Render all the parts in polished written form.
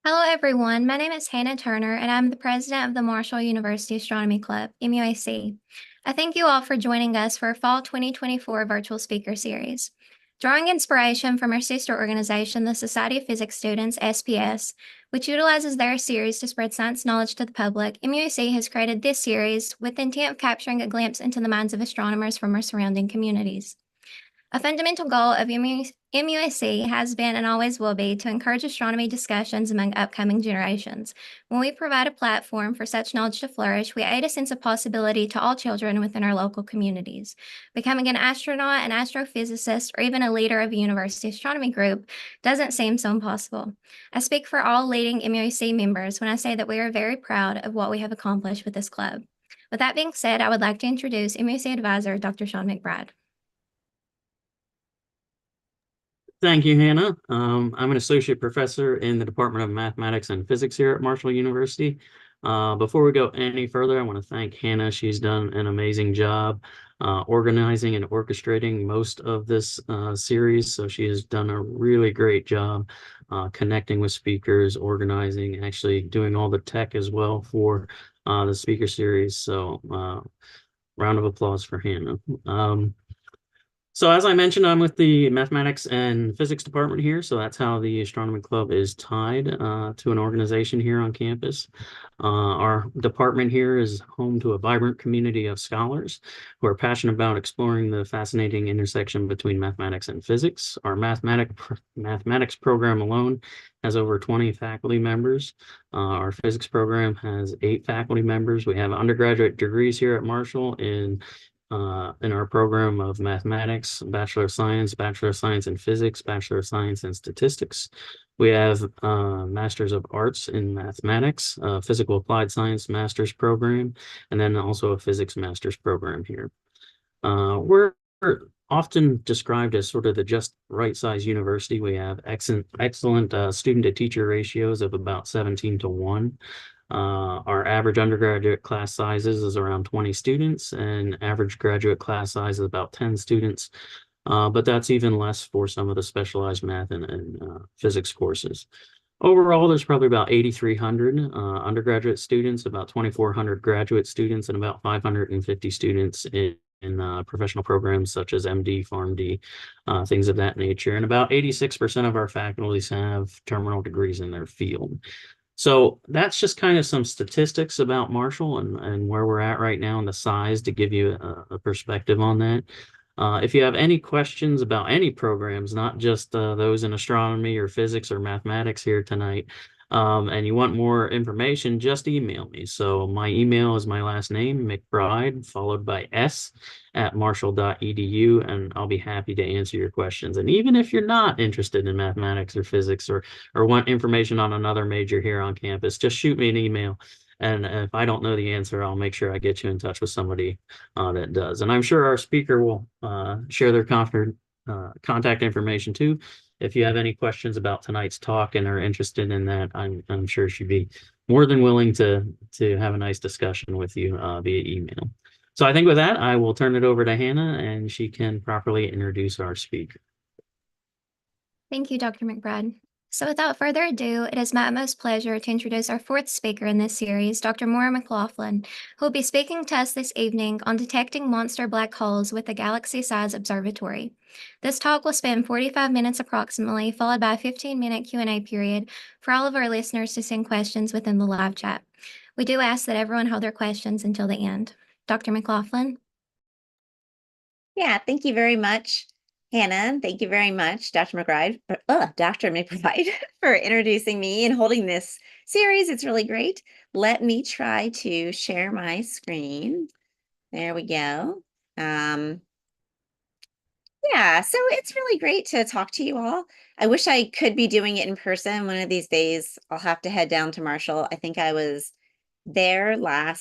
Hello, everyone. My name is Hannah Turner, and I'm the president of the Marshall University Astronomy Club, MUAC. I thank you all for joining us for our Fall 2024 Virtual Speaker Series. Drawing inspiration from our sister organization, the Society of Physics Students, SPS, which utilizes their series to spread science knowledge to the public, MUAC has created this series with the intent of capturing a glimpse into the minds of astronomers from our surrounding communities. A fundamental goal of MUSC has been and always will be to encourage astronomy discussions among upcoming generations. When we provide a platform for such knowledge to flourish, we aid a sense of possibility to all children within our local communities. Becoming an astronaut, an astrophysicist, or even a leader of a university astronomy group doesn't seem so impossible. I speak for all leading MUSC members when I say that we are very proud of what we have accomplished with this club. With that being said, I would like to introduce MUSC advisor, Dr. Sean McBride. Thank you, Hannah. I'm an associate professor in the Department of Mathematics and Physics here at Marshall University. Before we go any further, I want to thank Hannah. She's done an amazing job organizing and orchestrating most of this series. So she has done a really great job connecting with speakers, organizing, actually doing all the tech as well for the speaker series. So round of applause for Hannah. So as I mentioned, I'm with the mathematics and physics department here. So that's how the astronomy club is tied to an organization here on campus. Our department here is home to a vibrant community of scholars who are passionate about exploring the fascinating intersection between mathematics and physics. Our mathematics program alone has over 20 faculty members. Our physics program has 8 faculty members. We have undergraduate degrees here at Marshall in our program of mathematics, Bachelor of Science in Physics, Bachelor of Science in Statistics. We have Masters of Arts in Mathematics, Physical Applied Science Master's Program, and then also a Physics Master's Program here. We're often described as sort of the just right size university. We have excellent student to teacher ratios of about 17-to-1. Our average undergraduate class sizes is around 20 students, and average graduate class size is about 10 students. But that's even less for some of the specialized math and physics courses. Overall, there's probably about 8,300 undergraduate students, about 2,400 graduate students, and about 550 students in professional programs such as MD, PharmD, things of that nature. And about 86% of our faculties have terminal degrees in their field. So that's just kind of some statistics about Marshall and where we're at right now and the size to give you a perspective on that. If you have any questions about any programs, not just those in astronomy or physics or mathematics here tonight, and you want more information, just email me. So my email is my last name, McBride, followed by s@marshall.edu, and I'll be happy to answer your questions. And even if you're not interested in mathematics or physics or want information on another major here on campus, just shoot me an email. And if I don't know the answer, I'll make sure I get you in touch with somebody that does. And I'm sure our speaker will share their contact information too. If you have any questions about tonight's talk and are interested in that, I'm sure she'd be more than willing to have a nice discussion with you via email. So I think with that, I will turn it over to Hannah and she can properly introduce our speaker. Thank you, Dr. McBride. So without further ado, it is my utmost pleasure to introduce our fourth speaker in this series, Dr. Maura McLaughlin, who will be speaking to us this evening on detecting monster black holes with the galaxy-sized observatory. This talk will span 45 minutes approximately, followed by a 15-minute Q&A period for all of our listeners to send questions within the live chat. We do ask that everyone hold their questions until the end. Dr. McLaughlin? Yeah, thank you very much, Hannah. Thank you very much, Dr. McBride, for introducing me and holding this series. It's really great. Let me try to share my screen. There we go. Yeah, so it's really great to talk to you all. I wish I could be doing it in person. One of these days, I'll have to head down to Marshall. I think I was there a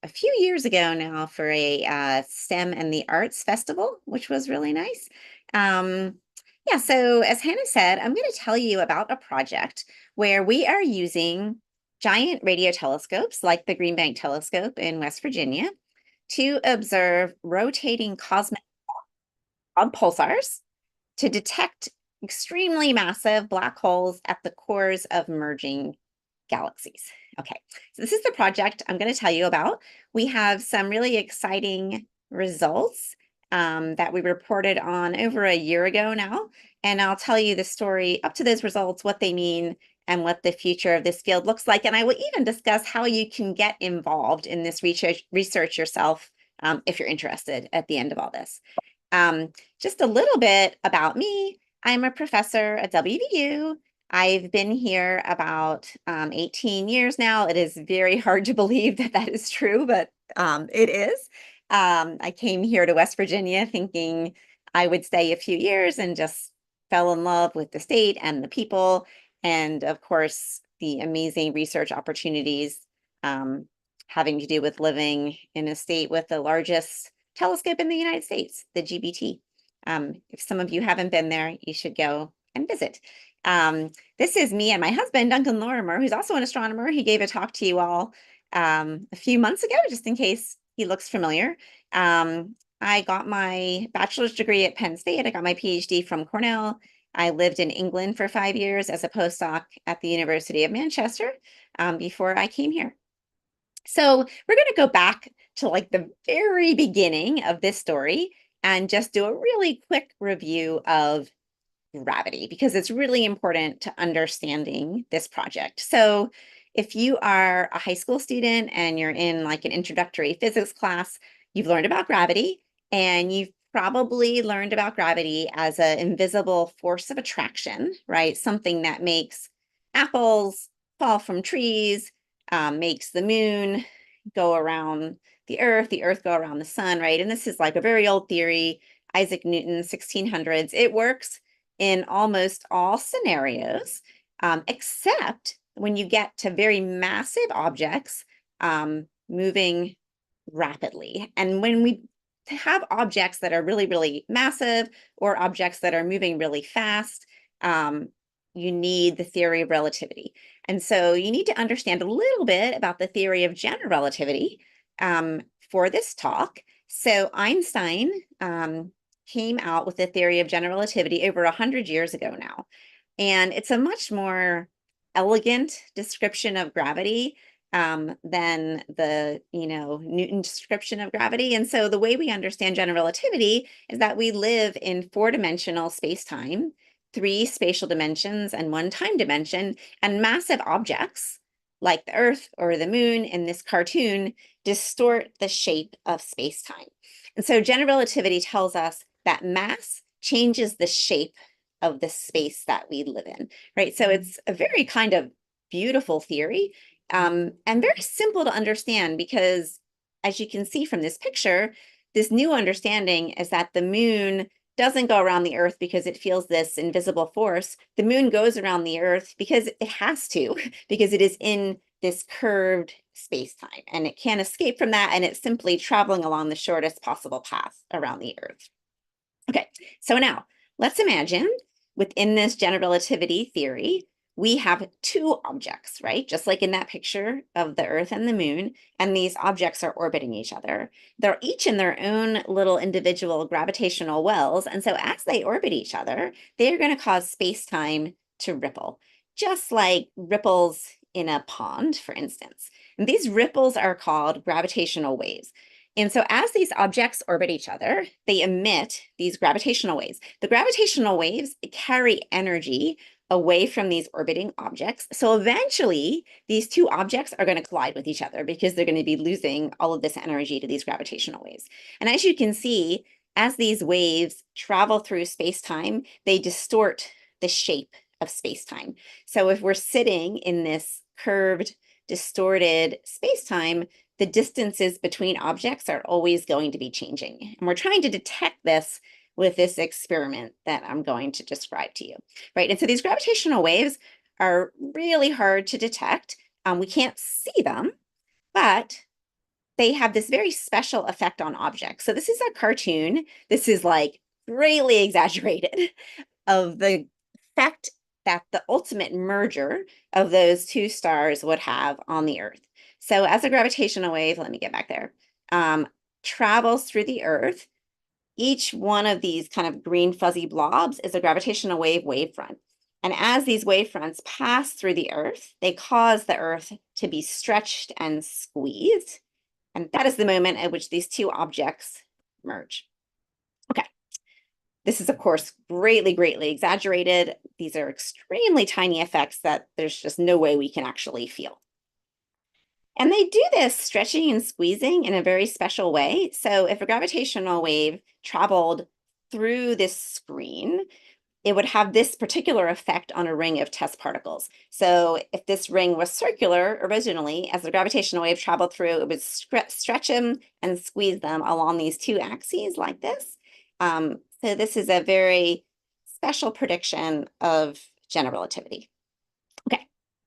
few years ago now for a STEM and the Arts Festival, which was really nice. Yeah, so as Hannah said, I'm going to tell you about a project where we are using giant radio telescopes like the Green Bank Telescope in West Virginia to observe rotating cosmic pulsars to detect extremely massive black holes at the cores of merging galaxies. Okay, so this is the project I'm going to tell you about. We have some really exciting results that we reported on over a year ago now, and I'll tell you the story up to those results, what they mean, and what the future of this field looks like. And I will even discuss how you can get involved in this research yourself if you're interested at the end of all this. Just a little bit about me. I'm a professor at WVU. I've been here about 18 years now. It is very hard to believe that that is true, but it is. I came here to West Virginia thinking I would stay a few years and just fell in love with the state and the people, and of course, the amazing research opportunities having to do with living in a state with the largest telescope in the United States, the GBT. If some of you haven't been there, you should go and visit. This is me and my husband, Duncan Lorimer, who's also an astronomer. He gave a talk to you all a few months ago, just in case he looks familiar. I got my bachelor's degree at Penn State. I got my PhD from Cornell. I lived in England for 5 years as a postdoc at the University of Manchester before I came here. So we're going to go back to like the very beginning of this story and just do a really quick review of gravity, because it's really important to understanding this project. So if you are a high school student and you're in like an introductory physics class, you've learned about gravity, and you've probably learned about gravity as an invisible force of attraction, right? Something that makes apples fall from trees, makes the moon go around the earth go around the sun, right? And this is like a very old theory, Isaac Newton, 1600s. It works in almost all scenarios, except when you get to very massive objects moving rapidly. And when we have objects that are really, really massive, or objects that are moving really fast, you need the theory of relativity. And so you need to understand a little bit about the theory of general relativity for this talk. So Einstein came out with the theory of general relativity over 100 years ago now. And it's a much more elegant description of gravity than the Newton description of gravity. And so the way we understand general relativity is that we live in 4-dimensional space-time, 3 spatial dimensions and 1 time dimension, and massive objects like the Earth or the moon in this cartoon distort the shape of space-time. And so general relativity tells us that mass changes the shape of the space that we live in, right? So it's a very kind of beautiful theory, and very simple to understand, because as you can see from this picture, this new understanding is that the moon doesn't go around the Earth because it feels this invisible force. The moon goes around the Earth because it has to, because it is in this curved space-time, and it can't escape from that, and it's simply traveling along the shortest possible path around the Earth. Okay, so now let's imagine within this general relativity theory, we have 2 objects, right? Just like in that picture of the Earth and the moon, and these objects are orbiting each other. They're each in their own little individual gravitational wells, and so as they orbit each other, they're going to cause space-time to ripple, just like ripples in a pond, for instance. And these ripples are called gravitational waves. And so as these objects orbit each other, they emit these gravitational waves. The gravitational waves carry energy away from these orbiting objects. So eventually, these 2 objects are going to collide with each other because they're going to be losing all of this energy to these gravitational waves. And as you can see, as these waves travel through space-time, they distort the shape of space-time. So if we're sitting in this curved, distorted space-time, the distances between objects are always going to be changing. And we're trying to detect this with this experiment that I'm going to describe to you, right? And so these gravitational waves are really hard to detect. We can't see them, but they have this very special effect on objects. So this is a cartoon. This is like greatly exaggerated of the effect that the ultimate merger of those 2 stars would have on the Earth. So as a gravitational wave, let me get back there, travels through the Earth, each one of these kind of green fuzzy blobs is a gravitational wave wavefront. And as these wavefronts pass through the Earth, they cause the Earth to be stretched and squeezed. And that is the moment at which these two objects merge. Okay. This is, of course, greatly, greatly exaggerated. These are extremely tiny effects that there's just no way we can actually feel. And they do this stretching and squeezing in a very special way. So if a gravitational wave traveled through this screen, it would have this particular effect on a ring of test particles. So if this ring was circular originally, as the gravitational wave traveled through, it would stretch them and squeeze them along these two axes like this. So this is a very special prediction of general relativity. Okay,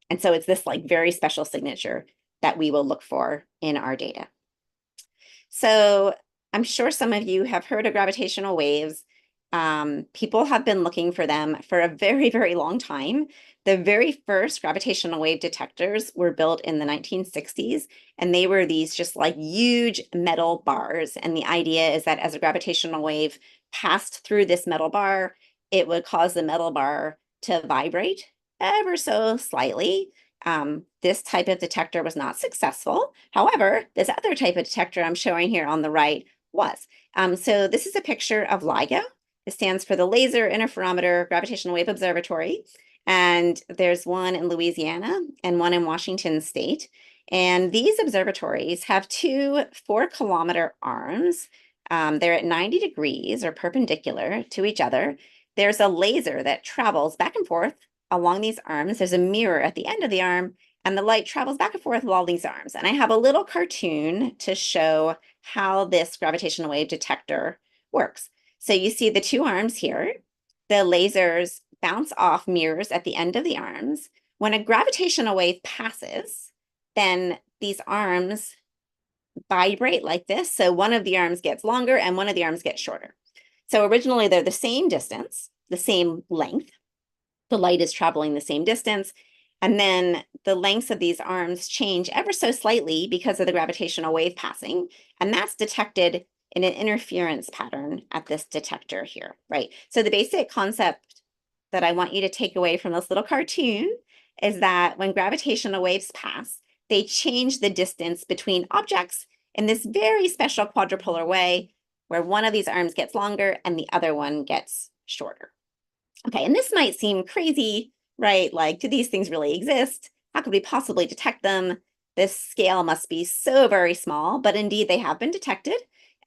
and so it's this like very special signature that we will look for in our data. So I'm sure some of you have heard of gravitational waves. People have been looking for them for a very, very long time. The very first gravitational wave detectors were built in the 1960s, and they were these just like huge metal bars. And the idea is that as a gravitational wave passed through this metal bar, it would cause the metal bar to vibrate ever so slightly. This type of detector was not successful. However, this other type of detector I'm showing here on the right was. So this is a picture of LIGO. It stands for the Laser Interferometer Gravitational Wave Observatory. And there's one in Louisiana and one in Washington State. And these observatories have two 4-kilometer arms. They're at 90 degrees or perpendicular to each other. There's a laser that travels back and forth along these arms. There's a mirror at the end of the arm, and the light travels back and forth along these arms. And I have a little cartoon to show how this gravitational wave detector works. So you see the two arms here. The lasers bounce off mirrors at the end of the arms. When a gravitational wave passes, then these arms vibrate like this. So one of the arms gets longer and one of the arms gets shorter. So originally they're the same distance, the same length. The light is traveling the same distance. And then the lengths of these arms change ever so slightly because of the gravitational wave passing. And that's detected in an interference pattern at this detector here, right? So the basic concept that I want you to take away from this little cartoon is that when gravitational waves pass, they change the distance between objects in this very special quadrupolar way, where one of these arms gets longer and the other one gets shorter. Okay, and this might seem crazy, right? Like, do these things really exist? How could we possibly detect them? This scale must be so very small, but indeed they have been detected.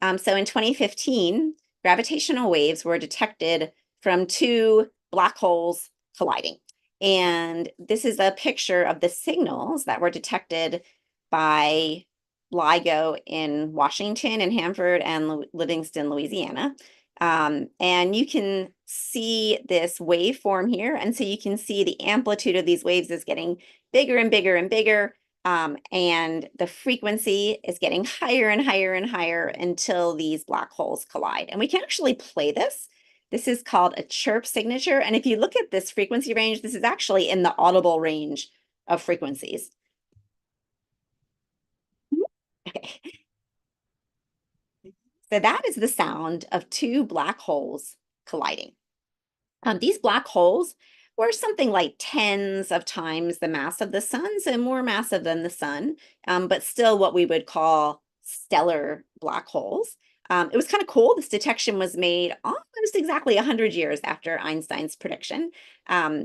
So in 2015, gravitational waves were detected from two black holes colliding. And this is a picture of the signals that were detected by LIGO in Washington and Hanford and Livingston, Louisiana. And you can see this waveform here. And so you can see the amplitude of these waves is getting bigger and bigger and bigger. And the frequency is getting higher and higher and higher until these black holes collide. And we can actually play this. This is called a chirp signature. And if you look at this frequency range, this is actually in the audible range of frequencies. Okay. So that is the sound of two black holes colliding. These black holes were something like tens of times the mass of the sun, so more massive than the sun, but still what we would call stellar black holes. It was kind of cool. This detection was made almost exactly 100 years after Einstein's prediction.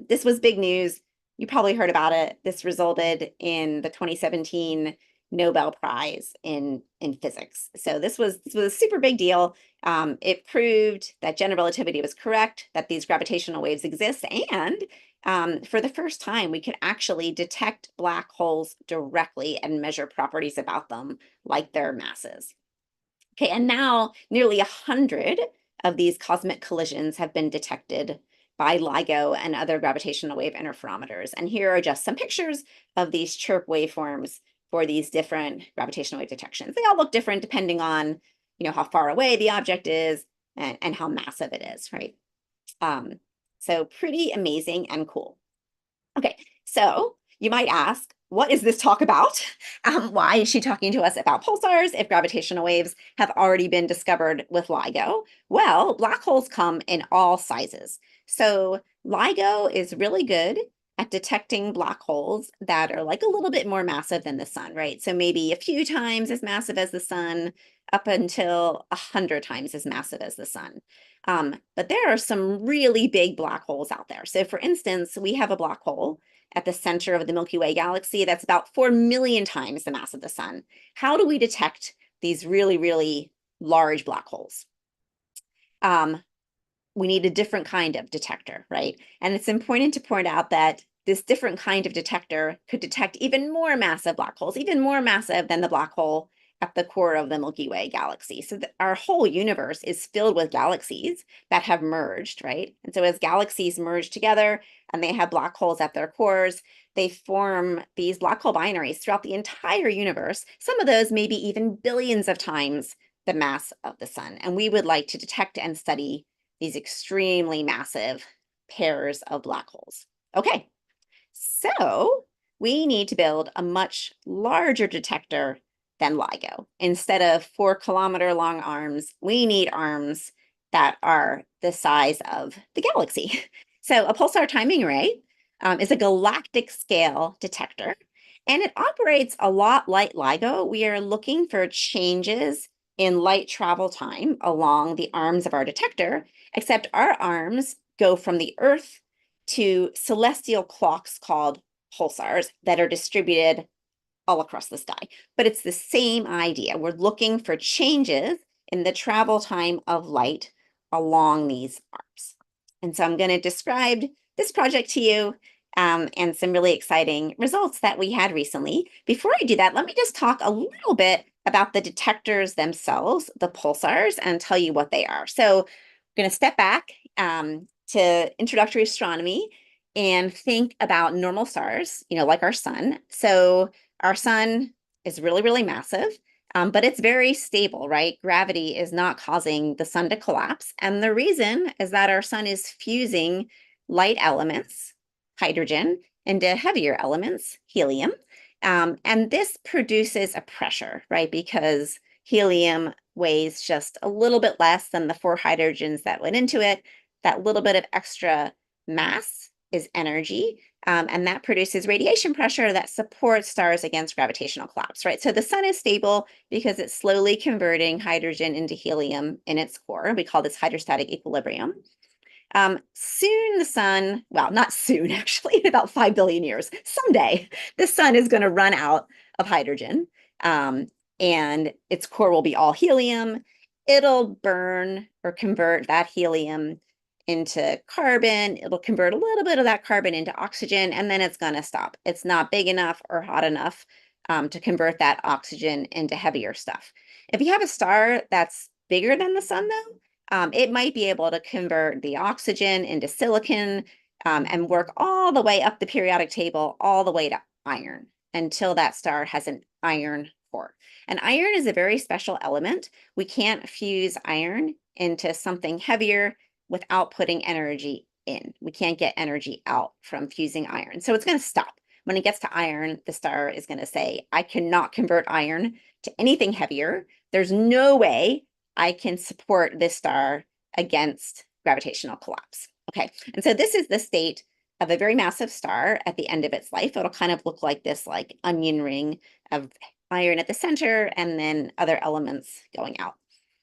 This was big news. You probably heard about it. This resulted in the 2017 Nobel Prize in physics. So this was a super big deal. It proved that general relativity was correct, that these gravitational waves exist, and for the first time, we could actually detect black holes directly and measure properties about them, like their masses. Okay, and now nearly 100 of these cosmic collisions have been detected by LIGO and other gravitational wave interferometers. And here are just some pictures of these chirp waveforms for these different gravitational wave detections. They all look different depending on, how far away the object is and how massive it is, right? So pretty amazing and cool. Okay, so you might ask, what is this talk about? Why is she talking to us about pulsars if gravitational waves have already been discovered with LIGO? Well, black holes come in all sizes. So LIGO is really good at detecting black holes that are like a little bit more massive than the sun, right? So maybe a few times as massive as the sun, up until 100 times as massive as the sun. But there are some really big black holes out there. So for instance, we have a black hole at the center of the Milky Way galaxy that's about 4 million times the mass of the sun. How do we detect these really, really large black holes? We need a different kind of detector, right? And it's important to point out that this different kind of detector could detect even more massive black holes, even more massive than the black hole at the core of the Milky Way galaxy. So our whole universe is filled with galaxies that have merged, right? And so as galaxies merge together and they have black holes at their cores, they form these black hole binaries throughout the entire universe. Some of those maybe even billions of times the mass of the sun. And we would like to detect and study these extremely massive pairs of black holes. Okay, so we need to build a much larger detector than LIGO. Instead of 4-kilometer long arms, we need arms that are the size of the galaxy. So a pulsar timing array is a galactic scale detector, and it operates a lot like LIGO. We are looking for changes in light travel time along the arms of our detector, except our arms go from the Earth to celestial clocks called pulsars that are distributed all across the sky. But it's the same idea. We're looking for changes in the travel time of light along these arms. And so I'm going to describe this project to you and some really exciting results that we had recently. Before I do that, let me just talk a little bit about the detectors themselves, the pulsars, and tell you what they are. So I'm going to step back to introductory astronomy and think about normal stars, like our sun. So our sun is really, really massive, but it's very stable, right? Gravity is not causing the sun to collapse. And the reason is that our sun is fusing light elements, hydrogen, into heavier elements, helium. And this produces a pressure, right? Because helium weighs just a little bit less than the 4 hydrogens that went into it. That little bit of extra mass is energy, and that produces radiation pressure that supports stars against gravitational collapse, right? So the sun is stable because it's slowly converting hydrogen into helium in its core. We call this hydrostatic equilibrium. Soon the sun, well, not soon, actually, in about 5 billion years, someday, the sun is going to run out of hydrogen, and its core will be all helium. It'll burn or convert that helium into carbon. It'll convert a little bit of that carbon into oxygen, and then it's going to stop. It's not big enough or hot enough to convert that oxygen into heavier stuff. If you have a star that's bigger than the sun, though, it might be able to convert the oxygen into silicon and work all the way up the periodic table, all the way to iron, until that star has an iron core. And iron is a very special element. We can't fuse iron into something heavier without putting energy in. We can't get energy out from fusing iron. So it's going to stop. When it gets to iron, the star is going to say, I cannot convert iron to anything heavier. There's no way I can support this star against gravitational collapse. Okay, and so this is the state of a very massive star at the end of its life. It'll kind of look like this like onion ring of iron at the center and then other elements going out.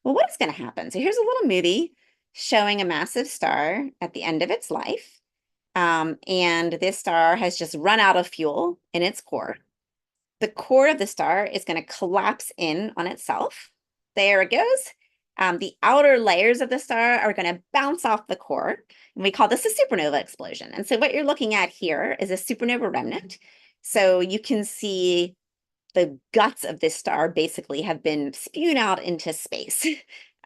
Well, what is going to happen? So here's a little movie showing a massive star at the end of its life. And this star has just run out of fuel in its core. The core of the star is going to collapse in on itself. There it goes. The outer layers of the star are going to bounce off the core, and we call this a supernova explosion. And so what you're looking at here is a supernova remnant. So you can see the guts of this star basically have been spewed out into space.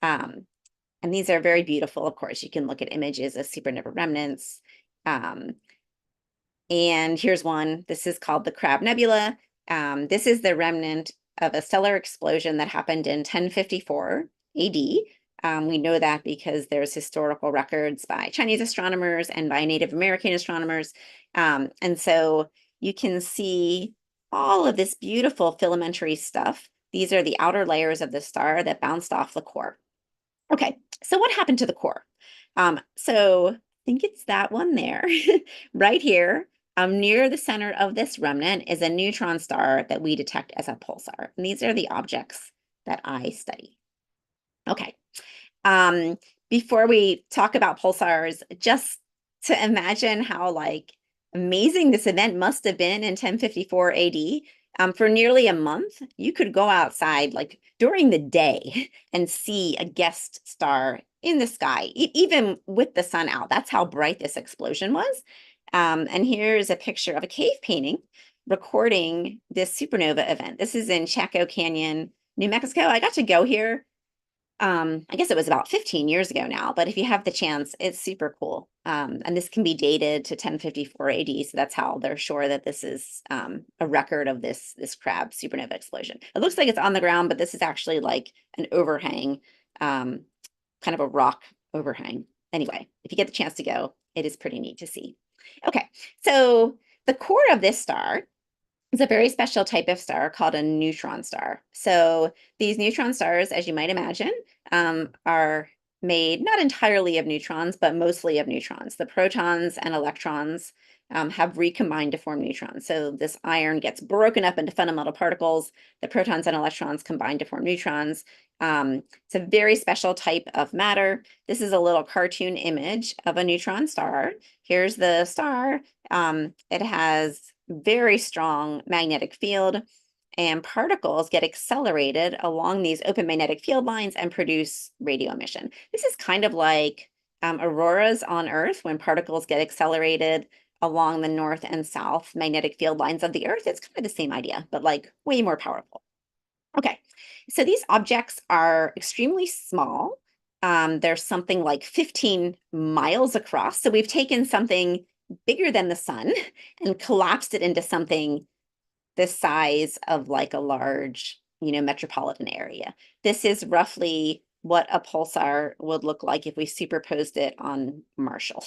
And these are very beautiful. Of course, you can look at images of supernova remnants. And here's one. This is called the Crab Nebula. This is the remnant of a stellar explosion that happened in 1054 AD. We know that because there's historical records by Chinese astronomers and by Native American astronomers. And so you can see all of this beautiful filamentary stuff. These are the outer layers of the star that bounced off the core. Okay, so what happened to the core? So think it's that one there. Right here, near the center of this remnant is a neutron star that we detect as a pulsar. And these are the objects that I study. Okay. Before we talk about pulsars, just to imagine how like amazing this event must have been in 1054 AD. For nearly a month, you could go outside like during the day and see a guest star in the sky, even with the sun out. That's how bright this explosion was. And here's a picture of a cave painting recording this supernova event. This is in Chaco Canyon, New Mexico. I got to go here. I guess it was about 15 years ago now, but if you have the chance, it's super cool. And this can be dated to 1054 AD, so that's how they're sure that this is a record of this crab supernova explosion. It looks like it's on the ground, but this is actually like an overhang, kind of a rock overhang. Anyway, if you get the chance to go, it is pretty neat to see. Okay, so the core of this star is a very special type of star called a neutron star. So these neutron stars, as you might imagine, are made not entirely of neutrons, but mostly of neutrons. The protons and electrons have recombined to form neutrons. So this iron gets broken up into fundamental particles. The protons and electrons combine to form neutrons. It's a very special type of matter. This is a little cartoon image of a neutron star. Here's the star. It has very strong magnetic field, and particles get accelerated along these open magnetic field lines and produce radio emission. This is kind of like auroras on Earth when particles get accelerated along the north and south magnetic field lines of the Earth. It's kind of the same idea, but like way more powerful. Okay, so these objects are extremely small. There's something like 15 miles across. So we've taken something bigger than the sun and collapsed it into something the size of like a large, metropolitan area. This is roughly what a pulsar would look like if we superposed it on Marshall.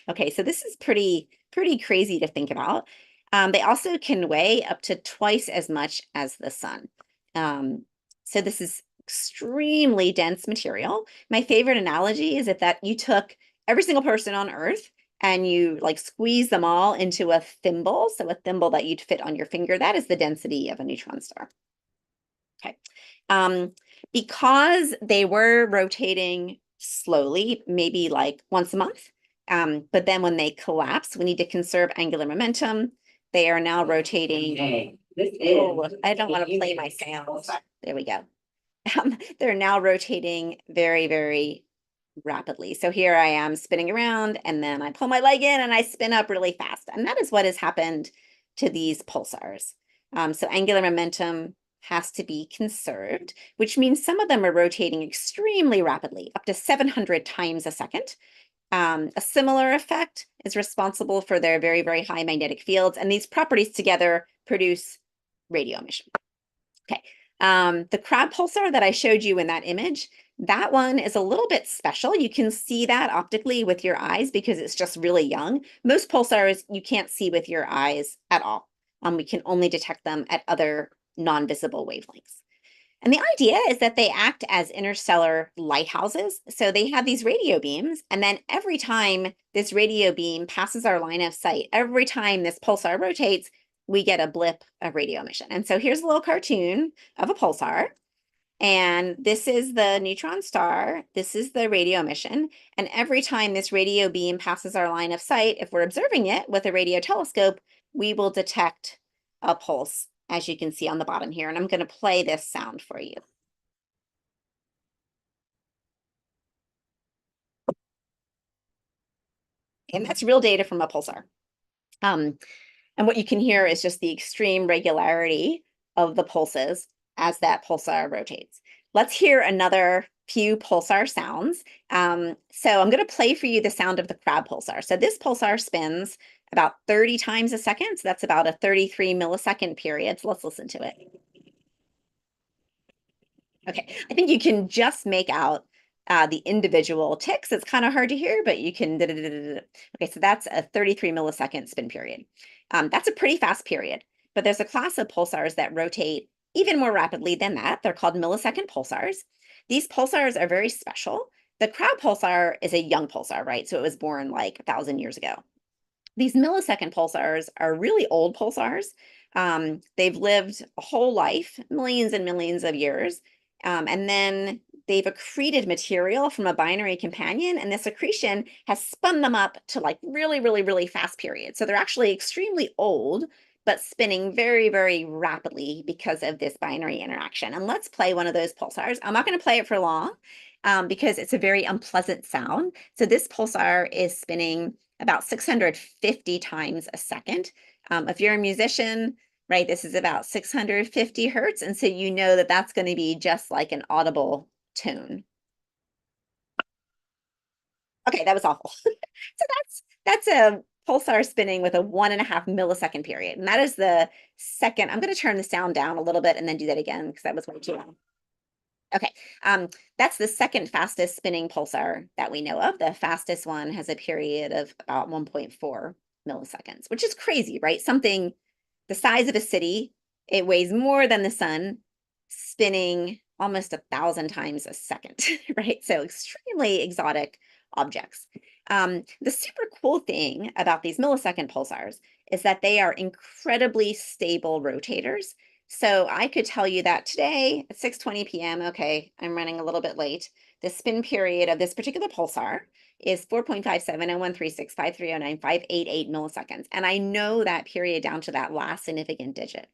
Okay, so this is pretty crazy to think about. They also can weigh up to twice as much as the sun. So this is extremely dense material. My favorite analogy is that you took every single person on Earth and you like squeeze them all into a thimble. So a thimble that you'd fit on your finger, that is the density of a neutron star. Okay. Because they were rotating slowly, maybe like once a month, but then when they collapse, we need to conserve angular momentum. They are now rotating. I don't want to play my sound. There we go. They're now rotating very, very rapidly. So here I am spinning around, and then I pull my leg in and I spin up really fast. And that is what has happened to these pulsars. So angular momentum has to be conserved, which means some of them are rotating extremely rapidly, up to 700 times a second. A similar effect is responsible for their very, very high magnetic fields, and these properties together produce radio emission. Okay, the crab pulsar that I showed you in that image, that one is a little bit special. You can see that optically with your eyes because it's just really young. Most pulsars you can't see with your eyes at all. We can only detect them at other non-visible wavelengths. And the idea is that they act as interstellar lighthouses. So they have these radio beams, and then every time this radio beam passes our line of sight, every time this pulsar rotates, we get a blip of radio emission. And so here's a little cartoon of a pulsar. And this is the neutron star. This is the radio emission. And every time this radio beam passes our line of sight, if we're observing it with a radio telescope, we will detect a pulse, as you can see on the bottom here. And I'm going to play this sound for you. And that's real data from a pulsar. And what you can hear is just the extreme regularity of the pulses as that pulsar rotates. Let's hear another few pulsar sounds. So I'm going to play for you the sound of the crab pulsar. So this pulsar spins about 30 times a second. So that's about a 33 millisecond period. So let's listen to it. Okay, I think you can just make out the individual ticks. It's kind of hard to hear, but you can. Okay, so that's a 33 millisecond spin period. That's a pretty fast period, but there's a class of pulsars that rotate even more rapidly than that. They're called millisecond pulsars. These pulsars are very special. The crowd pulsar is a young pulsar, right? So it was born like 1,000 years ago. These millisecond pulsars are really old pulsars. They've lived a whole life, millions and millions of years, and then they've accreted material from a binary companion, and this accretion has spun them up to like really, really, really fast periods. So they're actually extremely old, but spinning very, very rapidly because of this binary interaction. And let's play one of those pulsars. I'm not going to play it for long because it's a very unpleasant sound. So this pulsar is spinning about 650 times a second. If you're a musician, right, this is about 650 hertz. And so you know that that's going to be just like an audible tone. Okay, that was awful. So that's a pulsar spinning with a 1.5 millisecond period. And that is the second. I'm going to turn the sound down a little bit and then do that again because that was way too long. Okay, that's the second fastest spinning pulsar that we know of. The fastest one has a period of about 1.4 milliseconds, which is crazy, right? Something the size of a city, it weighs more than the sun, spinning almost 1,000 times a second, right? So extremely exotic objects. The super cool thing about these millisecond pulsars is that they are incredibly stable rotators. So I could tell you that today at 6:20 p.m., okay, I'm running a little bit late. The spin period of this particular pulsar is 4.57013653095888 milliseconds. And I know that period down to that last significant digit.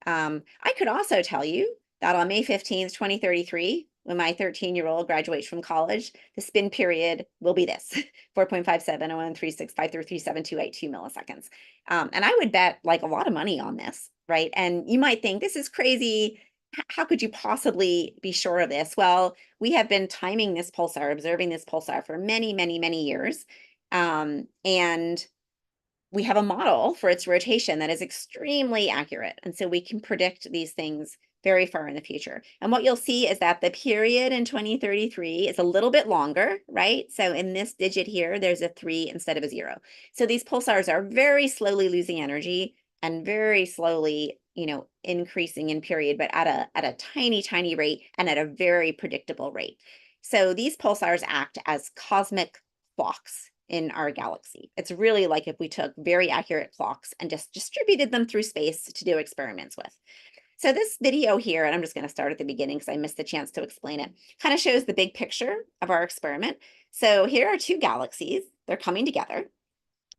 I could also tell you that on May 15th, 2033, when my 13-year-old graduates from college, the spin period will be this, 4.570136533728 milliseconds. And I would bet like a lot of money on this, right? And you might think this is crazy. How could you possibly be sure of this? Well, we have been timing this pulsar, observing this pulsar for many, many, many years. And we have a model for its rotation that is extremely accurate. And so we can predict these things very far in the future. And what you'll see is that the period in 2033 is a little bit longer, right? So in this digit here, there's a 3 instead of a 0. So these pulsars are very slowly losing energy and very slowly, increasing in period, but at a tiny, tiny rate and at a very predictable rate. So these pulsars act as cosmic clocks in our galaxy. It's really like if we took very accurate clocks and just distributed them through space to do experiments with. So this video here, and I'm just going to start at the beginning because I missed the chance to explain it, kind of shows the big picture of our experiment. So here are two galaxies. They're coming together.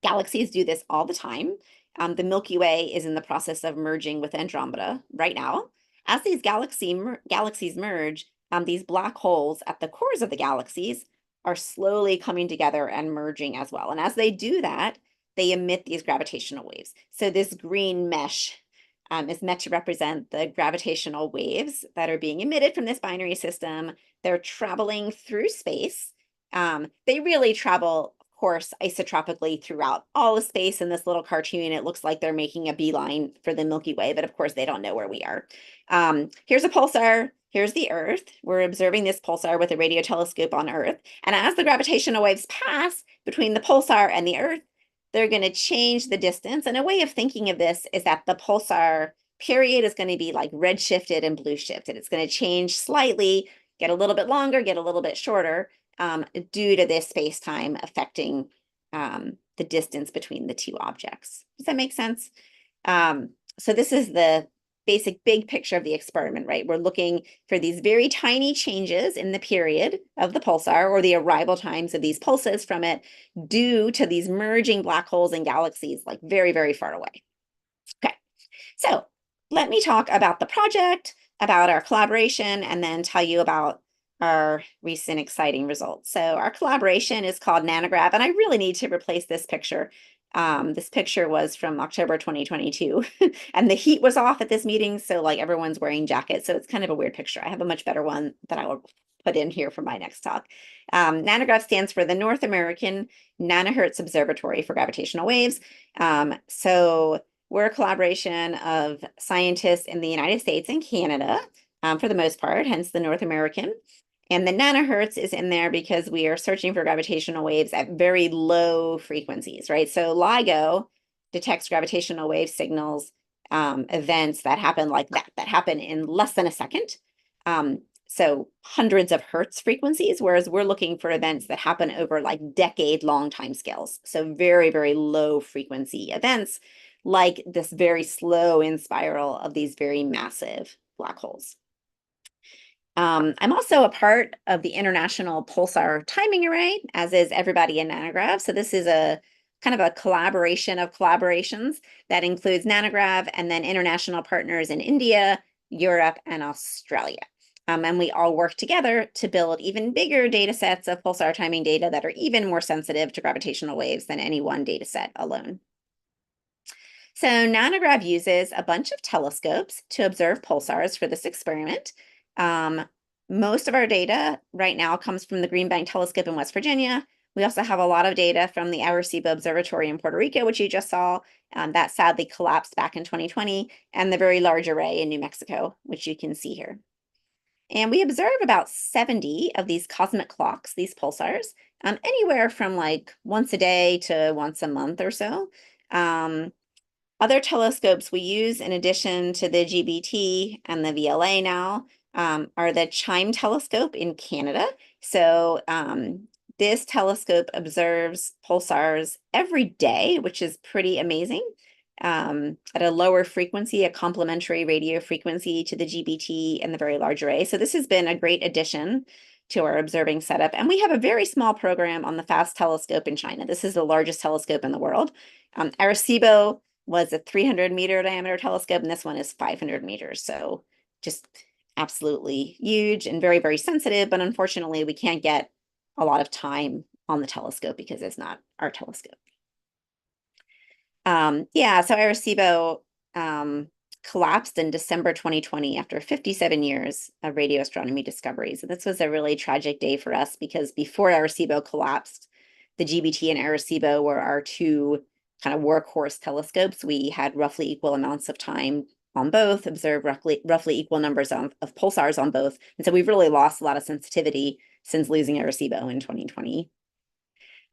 Galaxies do this all the time. The Milky Way is in the process of merging with Andromeda right now. As these galaxies merge, these black holes at the cores of the galaxies are slowly coming together and merging as well. And as they do that, they emit these gravitational waves. So this green mesh is meant to represent the gravitational waves that are being emitted from this binary system. They're traveling through space. They really travel, of course, isotropically throughout all of space. In this little cartoon, it looks like they're making a beeline for the Milky Way, but of course they don't know where we are. Here's a pulsar. Here's the Earth. We're observing this pulsar with a radio telescope on Earth. And as the gravitational waves pass between the pulsar and the Earth, they're going to change the distance. And a way of thinking of this is that the pulsar period is going to be like red shifted and blue shifted. It's going to change slightly, get a little bit longer, get a little bit shorter due to this space-time affecting the distance between the two objects. Does that make sense? So this is the basic big picture of the experiment, right? We're looking for these very tiny changes in the period of the pulsar or the arrival times of these pulses from it due to these merging black holes and galaxies like very, very far away. Okay, so let me talk about the project, about our collaboration, and then tell you about our recent exciting results. So our collaboration is called Nanograv, and I really need to replace this picture. This picture was from October 2022 and the heat was off at this meeting. So like everyone's wearing jackets. So it's kind of a weird picture. I have a much better one that I will put in here for my next talk. Nanograv stands for the North American Nanohertz Observatory for Gravitational Waves. So we're a collaboration of scientists in the United States and Canada for the most part, hence the North American. And the nanohertz is in there because we are searching for gravitational waves at very low frequencies, right? So LIGO detects gravitational wave signals, events that happen like that happen in less than a second. so hundreds of hertz frequencies, whereas we're looking for events that happen over like decade-long timescales. So very, very low frequency events, like this very slow in spiral of these very massive black holes. I'm also a part of the International Pulsar Timing Array, as is everybody in Nanograv. So this is a kind of a collaboration of collaborations that includes Nanograv and then international partners in India, Europe, and Australia. And we all work together to build even bigger data sets of pulsar timing data that are even more sensitive to gravitational waves than any one data set alone. So Nanograv uses a bunch of telescopes to observe pulsars for this experiment. Most of our data right now comes from the Green Bank Telescope in West Virginia. We also have a lot of data from the Arecibo Observatory in Puerto Rico, which you just saw. That sadly collapsed back in 2020, and the Very Large Array in New Mexico, which you can see here. And we observe about 70 of these cosmic clocks, these pulsars, anywhere from like once a day to once a month or so. Other telescopes we use, in addition to the GBT and the VLA now, are the CHIME telescope in Canada. So this telescope observes pulsars every day, which is pretty amazing, at a lower frequency, a complementary radio frequency to the GBT and the Very Large Array. So this has been a great addition to our observing setup. And we have a very small program on the FAST telescope in China. This is the largest telescope in the world. Arecibo was a 300-meter diameter telescope, and this one is 500 meters. So just absolutely huge and very, very sensitive. But unfortunately, we can't get a lot of time on the telescope because it's not our telescope. Yeah, so Arecibo collapsed in December 2020 after 57 years of radio astronomy discoveries. And this was a really tragic day for us because before Arecibo collapsed, the GBT and Arecibo were our two kind of workhorse telescopes. We had roughly equal amounts of time on both, observed roughly equal numbers of pulsars on both. And so we've really lost a lot of sensitivity since losing Arecibo in 2020.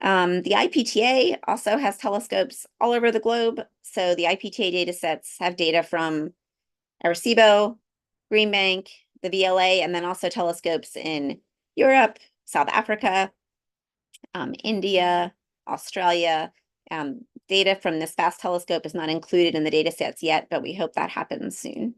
The IPTA also has telescopes all over the globe. So the IPTA data sets have data from Arecibo, Green Bank, the VLA, and then also telescopes in Europe, South Africa, India, Australia. Data from this FAST telescope is not included in the data sets yet, but we hope that happens soon.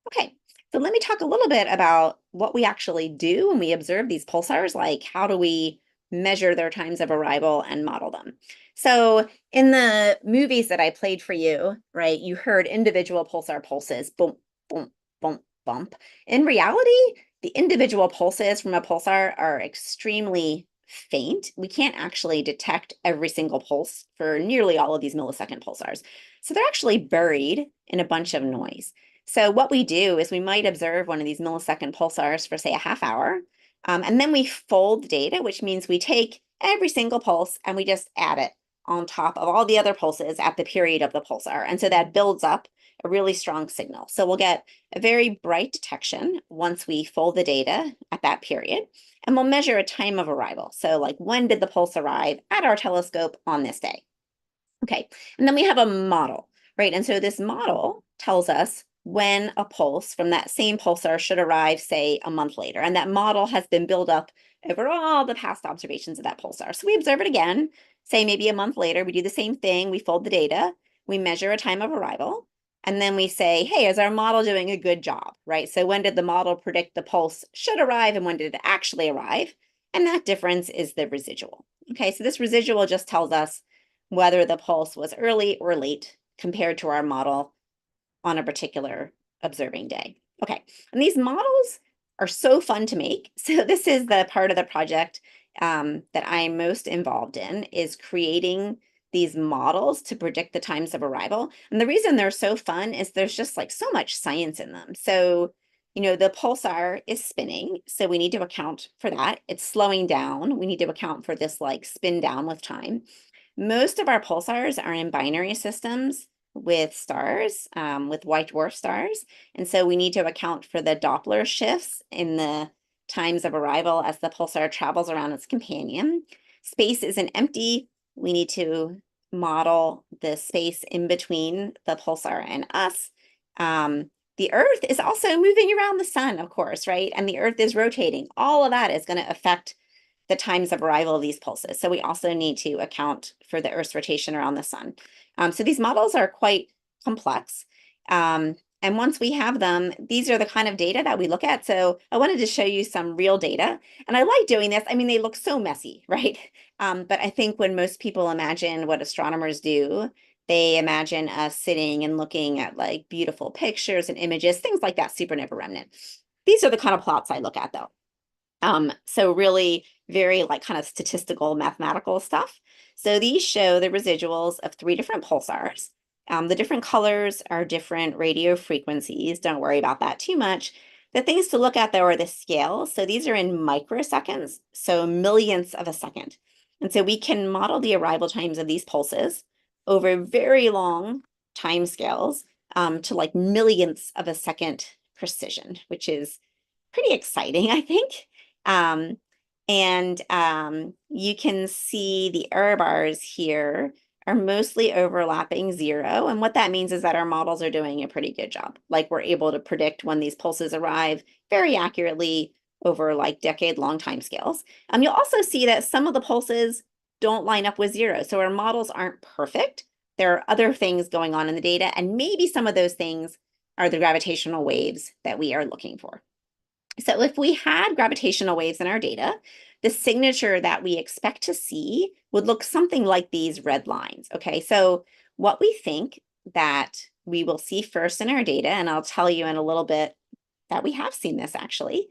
Okay, so let me talk a little bit about what we actually do when we observe these pulsars, like how do we measure their times of arrival and model them. So in the movies that I played for you, right, you heard individual pulsar pulses, boom, boom, boom, bump. In reality, the individual pulses from a pulsar are extremely faint. We can't actually detect every single pulse for nearly all of these millisecond pulsars. So they're actually buried in a bunch of noise. So what we do is we might observe one of these millisecond pulsars for, say, a half hour, and then we fold the data, which means we take every single pulse and we just add it on top of all the other pulses at the period of the pulsar. And so that builds up a really strong signal. So we'll get a very bright detection once we fold the data at that period, and we'll measure a time of arrival. So like, when did the pulse arrive at our telescope on this day? Okay, and then we have a model, right? And so this model tells us when a pulse from that same pulsar should arrive, say, a month later. And that model has been built up over all the past observations of that pulsar. So we observe it again, say maybe a month later, we do the same thing, we fold the data, we measure a time of arrival, and then we say, hey, is our model doing a good job, right? So when did the model predict the pulse should arrive and when did it actually arrive? And that difference is the residual. Okay, so this residual just tells us whether the pulse was early or late compared to our model on a particular observing day. Okay, and these models are so fun to make. So this is the part of the project that I'm most involved in, is creating these models to predict the times of arrival. And the reason they're so fun is there's just like so much science in them. So, you know, the pulsar is spinning, so we need to account for that. It's slowing down. We need to account for this like spin down with time. Most of our pulsars are in binary systems with stars, with white dwarf stars. And so we need to account for the Doppler shifts in the times of arrival as the pulsar travels around its companion. Space isn't empty. We need to model the space in between the pulsar and us. the Earth is also moving around the sun, of course, right? And the Earth is rotating. All of that is going to affect the times of arrival of these pulses. So we also need to account for the Earth's rotation around the sun. So these models are quite complex. And once we have them, these are the kind of data that we look at. So I wanted to show you some real data. And I like doing this. I mean, they look so messy, right? But I think when most people imagine what astronomers do, they imagine us sitting and looking at like beautiful pictures and images, things like that, supernova remnant. These are the kind of plots I look at though. So really very like kind of statistical mathematical stuff. So these show the residuals of 3 different pulsars. The different colors are different radio frequencies. Don't worry about that too much. The things to look at though are the scales. So these are in microseconds, so millionths of a second. And so we can model the arrival times of these pulses over very long time scales to like millionths of a second precision, which is pretty exciting, I think. You can see the error bars here are mostly overlapping 0. And what that means is that our models are doing a pretty good job. Like we're able to predict when these pulses arrive very accurately over like decade-long time scales. You'll also see that some of the pulses don't line up with 0. So our models aren't perfect. There are other things going on in the data, and maybe some of those things are the gravitational waves that we are looking for. So if we had gravitational waves in our data, the signature that we expect to see would look something like these red lines. Okay, so what we think that we will see first in our data, and I'll tell you in a little bit that we have seen this actually,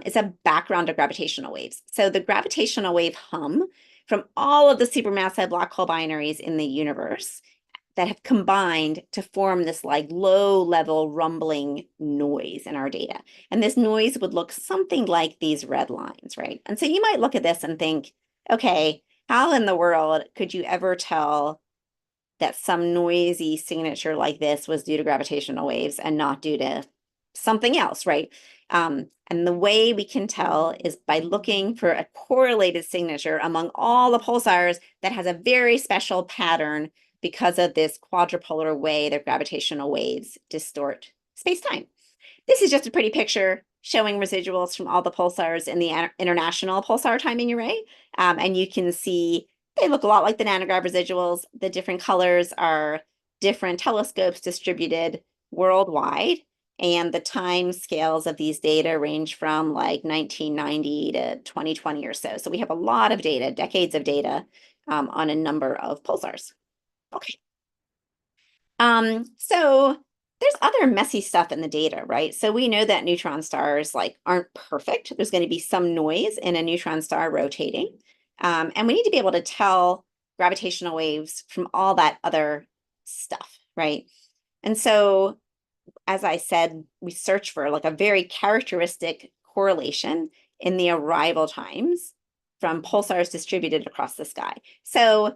is a background of gravitational waves. So the gravitational wave hum from all of the supermassive black hole binaries in the universe that have combined to form this like low level rumbling noise in our data. And this noise would look something like these red lines, right? And so you might look at this and think, okay, how in the world could you ever tell that some noisy signature like this was due to gravitational waves and not due to something else, right? And the way we can tell is by looking for a correlated signature among all the pulsars that has a very special pattern because of this quadrupolar way that gravitational waves distort space-time. This is just a pretty picture showing residuals from all the pulsars in the International Pulsar Timing Array. And you can see they look a lot like the nanograv residuals. The different colors are different telescopes distributed worldwide. And the time scales of these data range from like 1990 to 2020 or so. So we have a lot of data, decades of data on a number of pulsars. Okay. So there's other messy stuff in the data, right? So we know that neutron stars like aren't perfect. There's going to be some noise in a neutron star rotating. And we need to be able to tell gravitational waves from all that other stuff, right? And so, as I said, we search for like a very characteristic correlation in the arrival times from pulsars distributed across the sky. So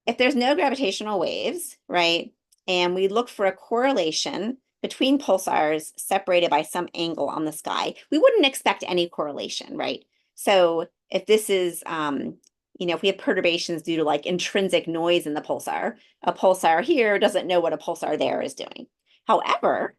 if there's no gravitational waves, right, and we look for a correlation between pulsars separated by some angle on the sky, we wouldn't expect any correlation, right? So if this is, if we have perturbations due to like intrinsic noise in the pulsar, a pulsar here doesn't know what a pulsar there is doing. However,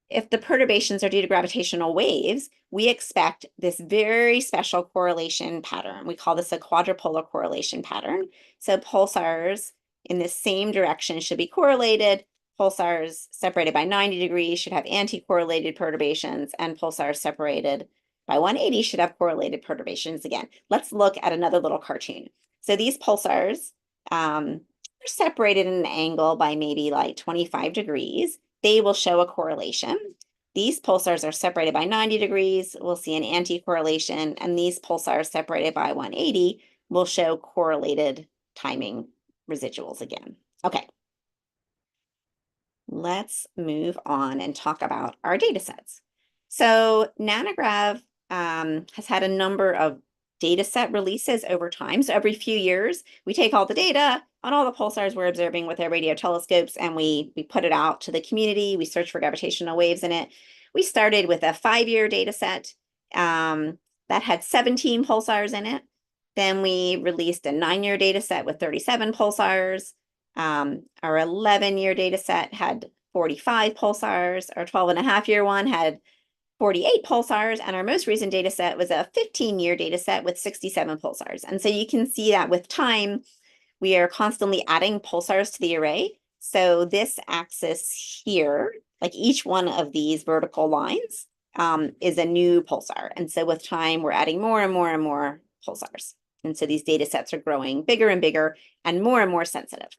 if the perturbations are due to gravitational waves, we expect this very special correlation pattern. We call this a quadrupolar correlation pattern. So pulsars in the same direction should be correlated. Pulsars separated by 90 degrees should have anti-correlated perturbations, and pulsars separated by 180 should have correlated perturbations again. Let's look at another little cartoon. So these pulsars are separated in an angle by maybe like 25 degrees. They will show a correlation. These pulsars are separated by 90 degrees. We'll see an anti-correlation, and these pulsars separated by 180 will show correlated timing residuals again. Okay. Let's move on and talk about our data sets. So Nanograv has had a number of data set releases over time. So every few years, we take all the data on all the pulsars we're observing with our radio telescopes, and we put it out to the community. We search for gravitational waves in it. We started with a 5-year data set that had 17 pulsars in it. Then we released a 9-year data set with 37 pulsars. Our 11-year data set had 45 pulsars. Our 12.5-year one had 48 pulsars, and our most recent data set was a 15-year data set with 67 pulsars. And so you can see that with time, we are constantly adding pulsars to the array. So this axis here, like each one of these vertical lines, is a new pulsar. And so with time, we're adding more and more and more pulsars. And so these data sets are growing bigger and bigger and more sensitive.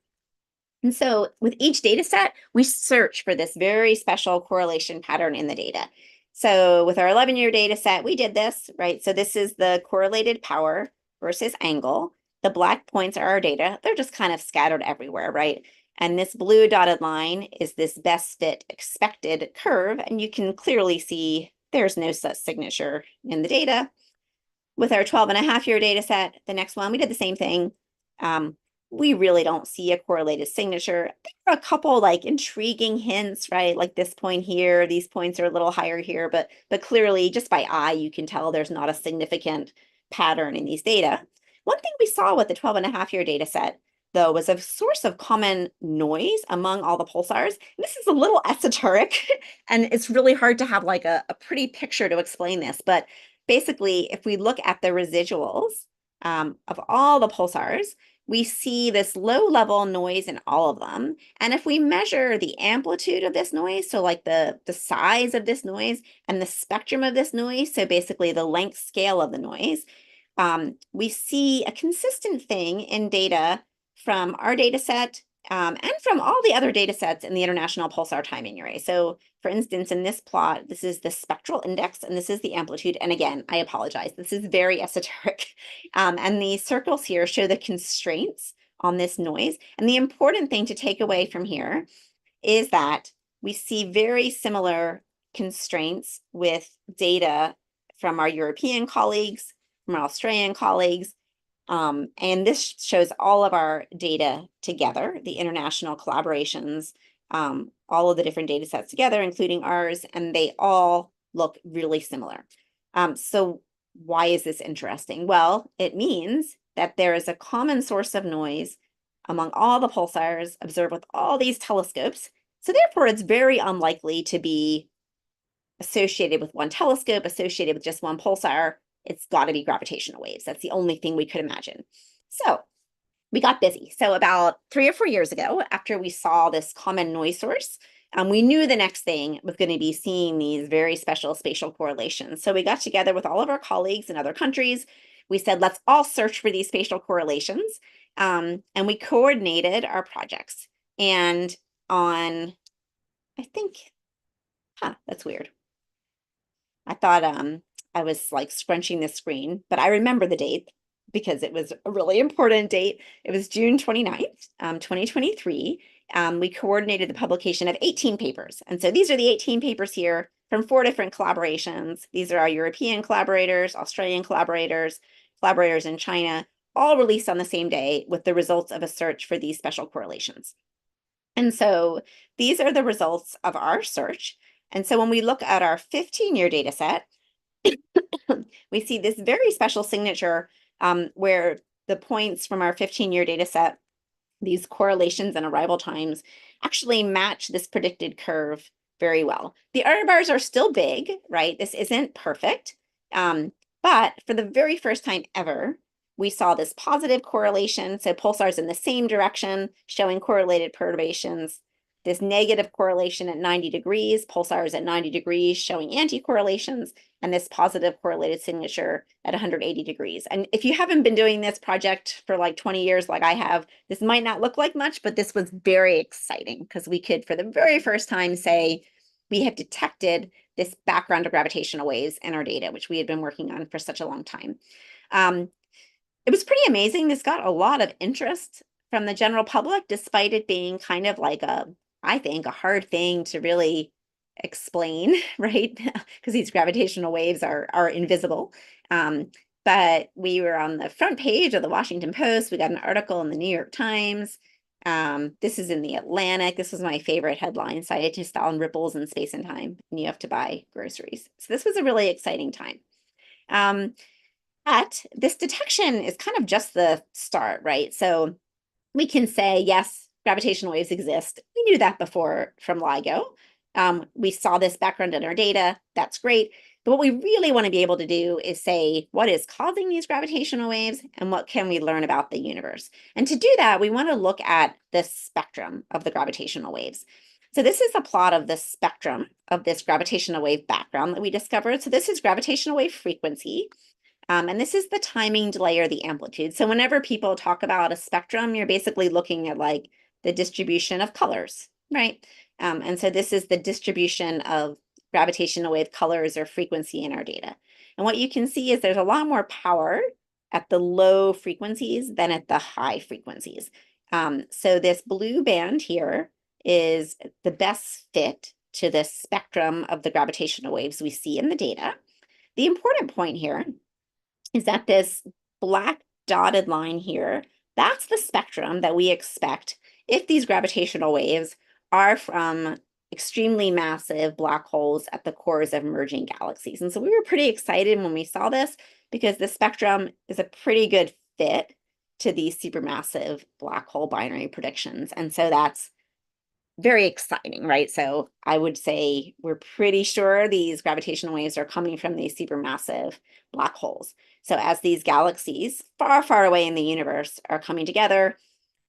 And so with each data set, we search for this very special correlation pattern in the data. So with our 11-year data set, we did this, right? So this is the correlated power versus angle. The black points are our data. They're just kind of scattered everywhere, right? And this blue dotted line is this best fit expected curve. And you can clearly see there's no such signature in the data. With our 12.5-year data set, the next one, we did the same thing. We really don't see a correlated signature. There are a couple like intriguing hints, right? Like this point here, these points are a little higher here, but clearly just by eye, you can tell there's not a significant pattern in these data. One thing we saw with the 12.5-year data set, though, was a source of common noise among all the pulsars. This is a little esoteric, and it's really hard to have like a pretty picture to explain this. But basically, if we look at the residuals of all the pulsars, we see this low level noise in all of them. And if we measure the amplitude of this noise, so like the size of this noise and the spectrum of this noise, so basically the length scale of the noise, we see a consistent thing in data from our data set and from all the other data sets in the International Pulsar Timing Array. So for instance, in this plot, this is the spectral index and this is the amplitude. And again, I apologize, this is very esoteric. And these circles here show the constraints on this noise. And the important thing to take away from here is that we see very similar constraints with data from our European colleagues, from our Australian colleagues. And this shows all of our data together, the international collaborations, all of the different data sets together, including ours, and they all look really similar. So why is this interesting? Well, it means that there is a common source of noise among all the pulsars observed with all these telescopes. So therefore, it's very unlikely to be associated with one telescope, associated with just one pulsar. It's got to be gravitational waves. That's the only thing we could imagine. So we got busy. So about 3 or 4 years ago, after we saw this common noise source, we knew the next thing was going to be seeing these very special spatial correlations. So we got together with all of our colleagues in other countries. We said, let's all search for these spatial correlations. And we coordinated our projects. And on, I think, that's weird. I thought I was like scrunching the screen, but I remember the date because it was a really important date. It was June 29th, 2023. We coordinated the publication of 18 papers. And so these are the 18 papers here from 4 different collaborations. These are our European collaborators, Australian collaborators, collaborators in China, all released on the same day with the results of a search for these special correlations. And so these are the results of our search. And so when we look at our 15-year data set, we see this very special signature where the points from our 15-year data set, these correlations and arrival times, actually match this predicted curve very well. The error bars are still big, right? This isn't perfect. But for the very first time ever, we saw this positive correlation. So pulsars in the same direction showing correlated perturbations. This negative correlation at 90 degrees, pulsars at 90 degrees showing anti-correlations, and this positive correlated signature at 180 degrees. And if you haven't been doing this project for like 20 years like I have, this might not look like much, but this was very exciting because we could, for the very first time, say we have detected this background of gravitational waves in our data, which we had been working on for such a long time. It was pretty amazing. This got a lot of interest from the general public, despite it being kind of like I think, a hard thing to really explain, right? Because these gravitational waves are invisible. But we were on the front page of the Washington Post. We got an article in the New York Times. This is in the Atlantic. This was my favorite headline: scientists found ripples in space and time, and you have to buy groceries. So this was a really exciting time. But this detection is kind of just the start, right? So we can say, yes, gravitational waves exist. We knew that before from LIGO. We saw this background in our data. That's great. But what we really want to be able to do is say, what is causing these gravitational waves and what can we learn about the universe? And to do that, we want to look at the spectrum of the gravitational waves. So this is a plot of the spectrum of this gravitational wave background that we discovered. So this is gravitational wave frequency. And this is the timing, delay, or the amplitude. So whenever people talk about a spectrum, you're basically looking at like the distribution of colors, right? And so this is the distribution of gravitational wave colors or frequency in our data. And what you can see is there's a lot more power at the low frequencies than at the high frequencies. So this blue band here is the best fit to the spectrum of the gravitational waves we see in the data. The important point here is that this black dotted line here, that's the spectrum that we expect if these gravitational waves are from extremely massive black holes at the cores of merging galaxies. And so we were pretty excited when we saw this because the spectrum is a pretty good fit to these supermassive black hole binary predictions. And so that's very exciting, right? So I would say we're pretty sure these gravitational waves are coming from these supermassive black holes. So as these galaxies far, far away in the universe are coming together,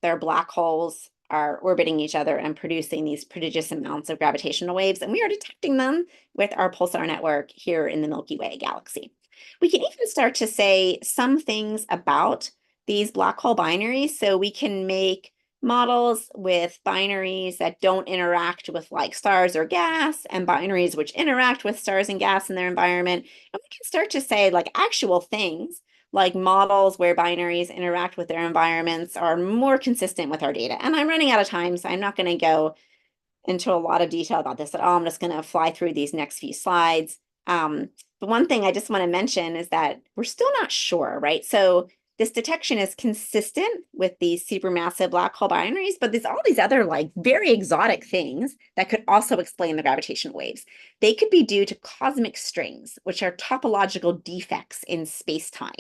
their black holes are orbiting each other and producing these prodigious amounts of gravitational waves, and we are detecting them with our pulsar network here in the Milky Way galaxy. We can even start to say some things about these black hole binaries, so we can make models with binaries that don't interact with like stars or gas and binaries which interact with stars and gas in their environment. And we can start to say like actual things like models where binaries interact with their environments are more consistent with our data. And I'm running out of time, so I'm not going to go into a lot of detail about this at all. I'm just going to fly through these next few slides. But one thing I just want to mention is that we're still not sure, right? So this detection is consistent with these supermassive black hole binaries, but there's all these other like very exotic things that could also explain the gravitational waves. They could be due to cosmic strings, which are topological defects in space-time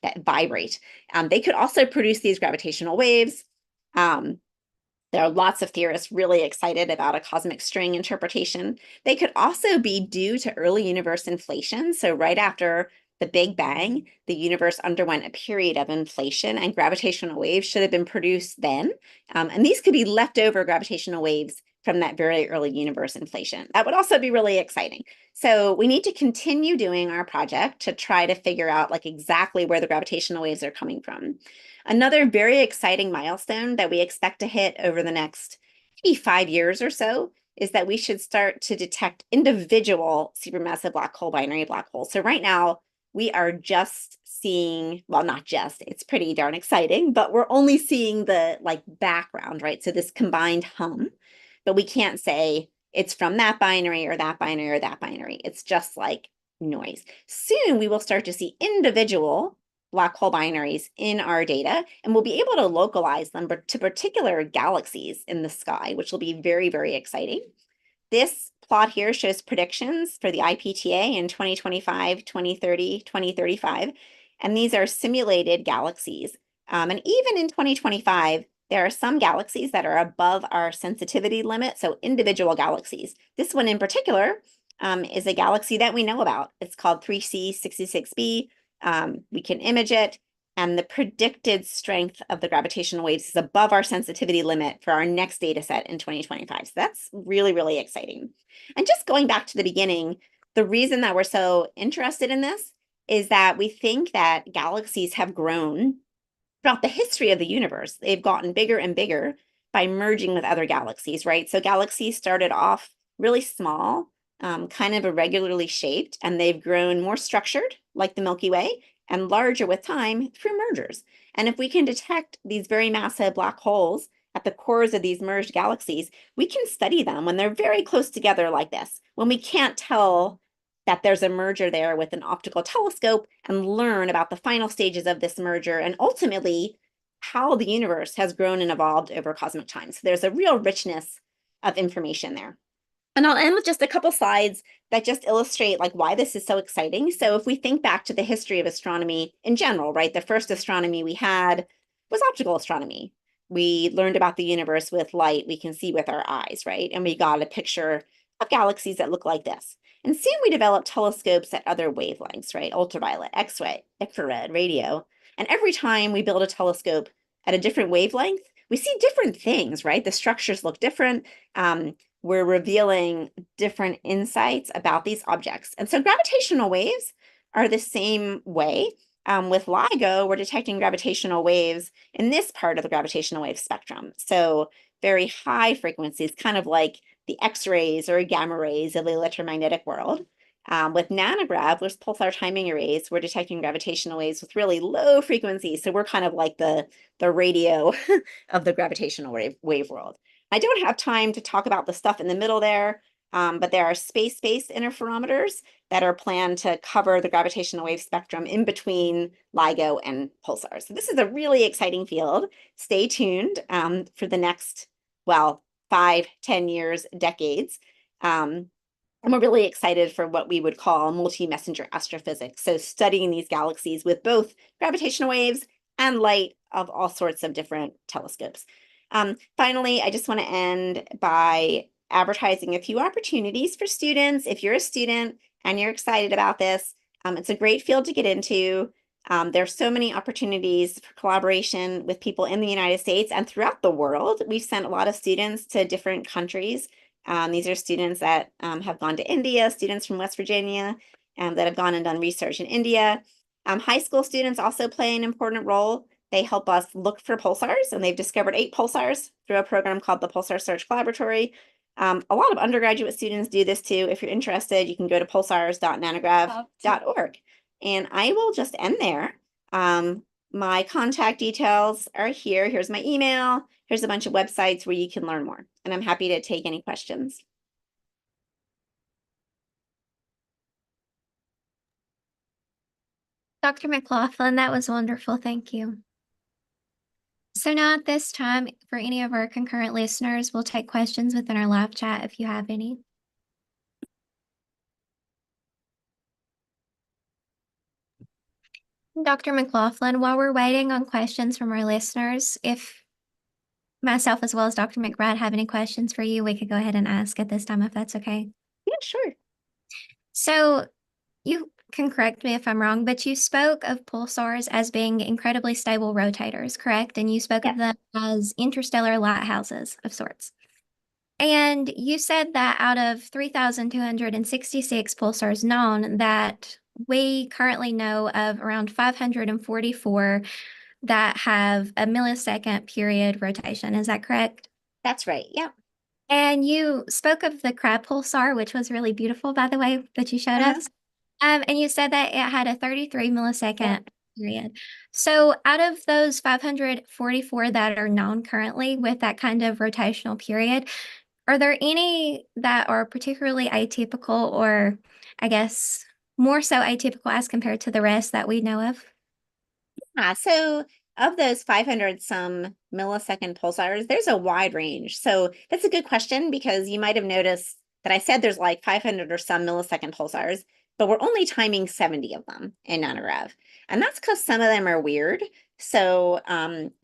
that vibrate. They could also produce these gravitational waves. There are lots of theorists really excited about a cosmic string interpretation. They could also be due to early universe inflation. So right after the Big Bang, the universe underwent a period of inflation and gravitational waves should have been produced then. And these could be leftover gravitational waves from that very early universe inflation. That would also be really exciting. So we need to continue doing our project to try to figure out like exactly where the gravitational waves are coming from. Another very exciting milestone that we expect to hit over the next maybe 5 years or so is that we should start to detect individual supermassive black hole binary black holes. So right now, we are just seeing, well, not just, it's pretty darn exciting, but we're only seeing the like background, right? So this combined hum, but we can't say it's from that binary or that binary or that binary. It's just like noise. Soon we will start to see individual black hole binaries in our data, and we'll be able to localize them to particular galaxies in the sky, which will be very, very exciting. This plot here shows predictions for the IPTA in 2025, 2030, 2035, and these are simulated galaxies. And even in 2025, there are some galaxies that are above our sensitivity limit, so individual galaxies. This one in particular is a galaxy that we know about. It's called 3C66b. We can image it, and the predicted strength of the gravitational waves is above our sensitivity limit for our next data set in 2025. So that's really, really exciting. And just going back to the beginning, the reason that we're so interested in this is that we think that galaxies have grown throughout the history of the universe. They've gotten bigger and bigger by merging with other galaxies, right? So galaxies started off really small, kind of irregularly shaped, and they've grown more structured, like the Milky Way, and larger with time through mergers. And if we can detect these very massive black holes at the cores of these merged galaxies, we can study them when they're very close together like this, when we can't tell that there's a merger there with an optical telescope, and learn about the final stages of this merger and ultimately how the universe has grown and evolved over cosmic time. So there's a real richness of information there. And I'll end with just a couple slides that just illustrate like why this is so exciting. So if we think back to the history of astronomy in general, right, the first astronomy we had was optical astronomy. we learned about the universe with light we can see with our eyes, right? And we got a picture of galaxies that look like this. And soon we developed telescopes at other wavelengths, right? Ultraviolet, X-ray, infrared, radio. And every time we build a telescope at a different wavelength, we see different things, right? The structures look different. We're revealing different insights about these objects. And so gravitational waves are the same way. With LIGO, we're detecting gravitational waves in this part of the gravitational wave spectrum. So very high frequencies, kind of like the X-rays or gamma rays of the electromagnetic world. With nanograv, with pulsar timing arrays, we're detecting gravitational waves with really low frequencies. So we're kind of like the radio of the gravitational wave world. I don't have time to talk about the stuff in the middle there, but there are space-based interferometers that are planned to cover the gravitational wave spectrum in between LIGO and pulsars. So this is a really exciting field. Stay tuned for the next, well, 5, 10 years, decades. And we're really excited for what we would call multi-messenger astrophysics. So studying these galaxies with both gravitational waves and light of all sorts of different telescopes. Finally, I just want to end by advertising a few opportunities for students. If you're a student and you're excited about this, it's a great field to get into. There's so many opportunities for collaboration with people in the United States and throughout the world. We've sent a lot of students to different countries. These are students that have gone to India, students from West Virginia that have gone and done research in India. High school students also play an important role. They help us look for pulsars, and they've discovered 8 pulsars through a program called the Pulsar Search Laboratory. A lot of undergraduate students do this too. If you're interested, you can go to pulsars.nanograv.org. And I will just end there. My contact details are here. Here's my email. Here's a bunch of websites where you can learn more. And I'm happy to take any questions. Dr. McLaughlin, that was wonderful. Thank you. So now at this time, for any of our concurrent listeners, we'll take questions within our live chat if you have any. Dr. McLaughlin, while we're waiting on questions from our listeners, if myself as well as Dr. McBride have any questions for you, we could go ahead and ask at this time if that's okay. Yeah, sure. So you can correct me if I'm wrong, but you spoke of pulsars as being incredibly stable rotators, correct? And you spoke of them as interstellar lighthouses of sorts. And you said that out of 3,266 pulsars known, that we currently know of around 544 that have a millisecond period rotation. Is that correct? That's right. Yeah. And you spoke of the crab pulsar, which was really beautiful, by the way, that you showed us. And you said that it had a 33 millisecond period. So out of those 544 that are known currently with that kind of rotational period, are there any that are particularly atypical, or I guess more so atypical as compared to the rest that we know of? So of those 500 some millisecond pulsars, there's a wide range. So that's a good question, because you might have noticed that I said there's like 500 or some millisecond pulsars, but we're only timing 70 of them in nanograv. And that's because some of them are weird. So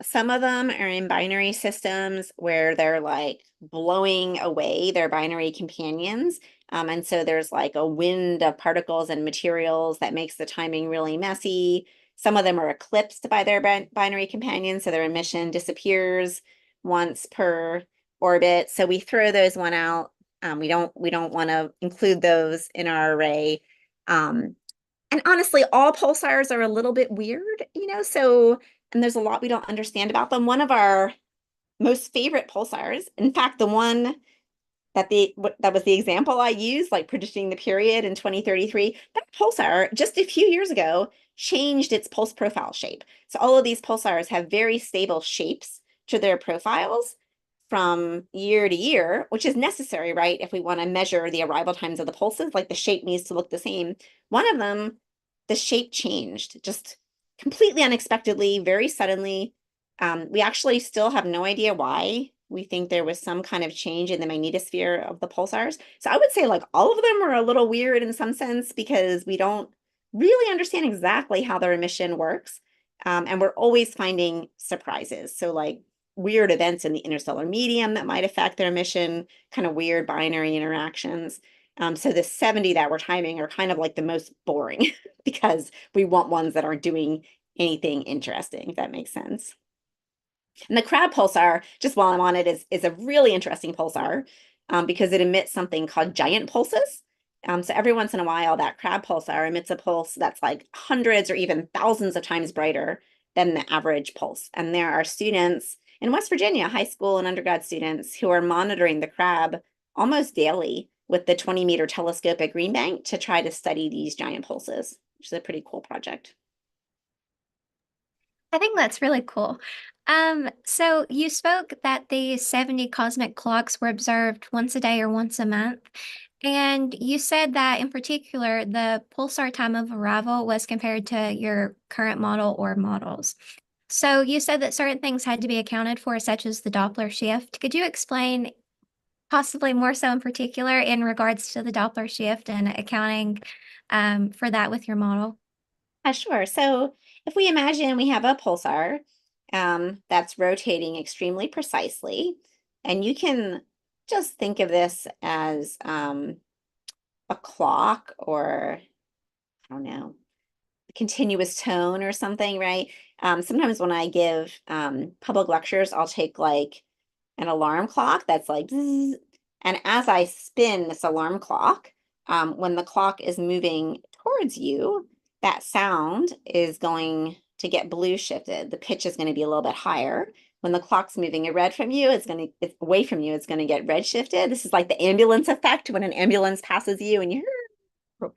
some of them are in binary systems where they're like blowing away their binary companions. And so there's like a wind of particles and materials that makes the timing really messy. Some of them are eclipsed by their binary companions, so their emission disappears once per orbit. So we throw those one out. We don't want to include those in our array. And honestly, all pulsars are a little bit weird, so, and there's a lot we don't understand about them. One of our most favorite pulsars, in fact, the one that was the example I used, like predicting the period in 2033, that pulsar just a few years ago changed its pulse profile shape. So all of these pulsars have very stable shapes to their profiles from year to year, which is necessary, right? If we want to measure the arrival times of the pulses, like the shape needs to look the same. One of them, the shape changed just completely unexpectedly, very suddenly. We actually still have no idea why. We think there was some kind of change in the magnetosphere of the pulsars. So I would say like all of them are a little weird in some sense, because we don't really understand exactly how their emission works. And we're always finding surprises. So like weird events in the interstellar medium that might affect their mission, kind of weird binary interactions. So the 70 that we're timing are kind of like the most boring because we want ones that aren't doing anything interesting, if that makes sense. And the crab pulsar, just while I'm on it, is a really interesting pulsar because it emits something called giant pulses. So every once in a while, that crab pulsar emits a pulse that's like hundreds or even thousands of times brighter than the average pulse. And there are students in West Virginia, high school and undergrad students, who are monitoring the crab almost daily with the 20-meter telescope at Green Bank to try to study these giant pulses, which is a pretty cool project. I think that's really cool. So you spoke that the 70 cosmic clocks were observed once a day or once a month. And you said that in particular, the pulsar time of arrival was compared to your current model or models. So you said that certain things had to be accounted for, such as the Doppler shift. Could you explain, possibly more so in particular, in regards to the Doppler shift and accounting for that with your model? Sure. So if we imagine we have a pulsar that's rotating extremely precisely, and you can just think of this as a clock, or I don't know, a continuous tone or something, right? Sometimes when I give public lectures, I'll take like an alarm clock that's like, zzz, and as I spin this alarm clock, when the clock is moving towards you, that sound is going to get blue shifted. The pitch is going to be a little bit higher. When the clock's moving red from you, it's away from you, it's going to get red shifted. This is like the ambulance effect when an ambulance passes you and you hear.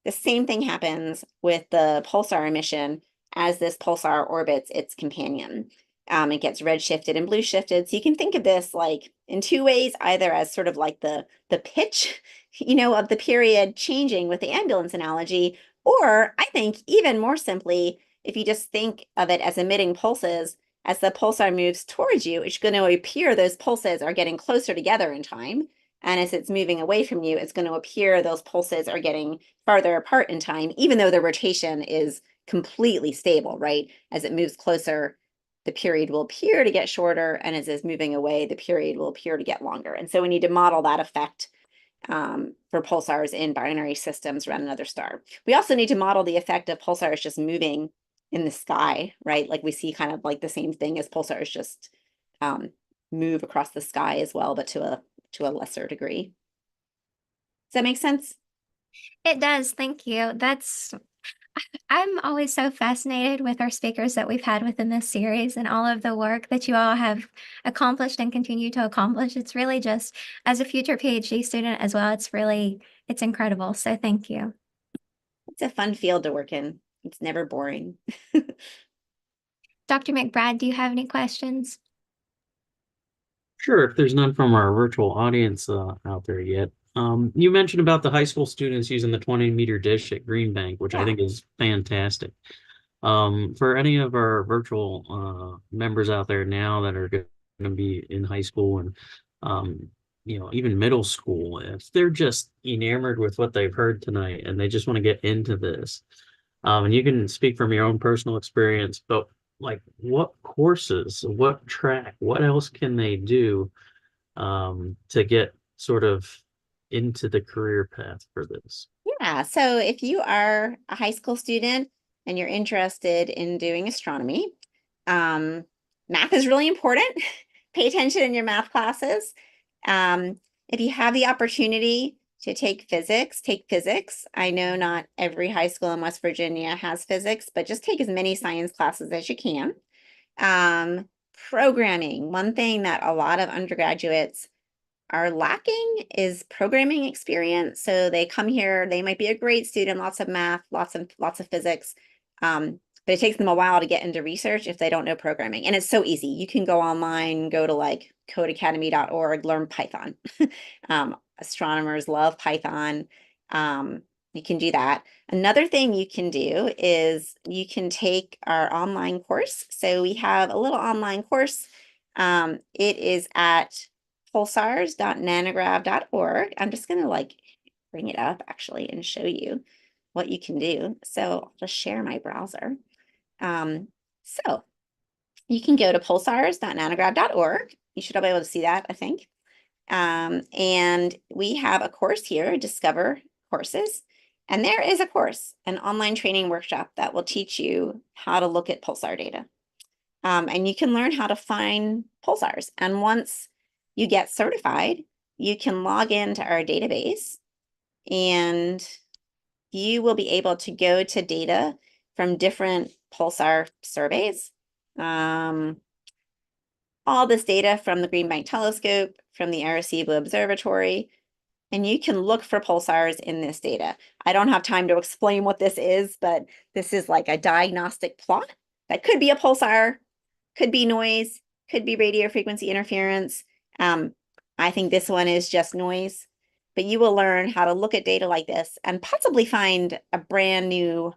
The same thing happens with the pulsar emission as this pulsar orbits its companion. It gets red shifted and blue shifted. So you can think of this like in two ways, either as sort of like the pitch, of the period changing with the ambulance analogy, or I think even more simply, if you just think of it as emitting pulses, as the pulsar moves towards you, it's going to appear those pulses are getting closer together in time. And as it's moving away from you, it's going to appear those pulses are getting farther apart in time, even though the rotation is completely stable, right? As it moves closer, the period will appear to get shorter, and as it's moving away, the period will appear to get longer. And so we need to model that effect for pulsars in binary systems around another star. We also need to model the effect of pulsars just moving in the sky, right? Like we see kind of like the same thing as pulsars just move across the sky as well, but to a lesser degree. Does that make sense? It does. Thank you. I'm always so fascinated with our speakers that we've had within this series and all of the work that you all have accomplished and continue to accomplish. It's really just, as a future PhD student as well, it's incredible. So thank you. It's a fun field to work in. It's never boring. Dr. McBride, do you have any questions? Sure, if there's none from our virtual audience out there yet. You mentioned about the high school students using the 20-meter dish at Green Bank, which I think is fantastic. For any of our virtual members out there now that are going to be in high school and even middle school, if they're just enamored with what they've heard tonight and they just want to get into this, and you can speak from your own personal experience, but like what courses, what track, what else can they do to get sort of into the career path for this? Yeah, so if you are a high school student and you're interested in doing astronomy, math is really important. Pay attention in your math classes. If you have the opportunity to take physics, take physics. I know not every high school in West Virginia has physics, but just take as many science classes as you can. Programming, one thing that a lot of undergraduates are lacking is programming experience. So they come here, they might be a great student, lots of math, lots of physics, but it takes them a while to get into research if they don't know programming. And it's so easy. You can go online, go to like codeacademy.org, learn Python. Astronomers love Python. You can do that. Another thing you can do is you can take our online course. So we have a little online course. It is at pulsars.nanograv.org. I'm just going to like bring it up actually and show you what you can do. So I'll just share my browser. So you can go to pulsars.nanograv.org. You should all be able to see that, I think. And we have a course here, Discover Courses. And there is a course, an online training workshop that will teach you how to look at pulsar data. And you can learn how to find pulsars. And once you get certified, you can log into our database and you will be able to go to data from different pulsar surveys. All this data from the Green Bank Telescope, from the Arecibo Observatory, and you can look for pulsars in this data. I don't have time to explain what this is, but this is like a diagnostic plot that could be a pulsar, could be noise, could be radio frequency interference. I think this one is just noise, but you will learn how to look at data like this and possibly find a brand new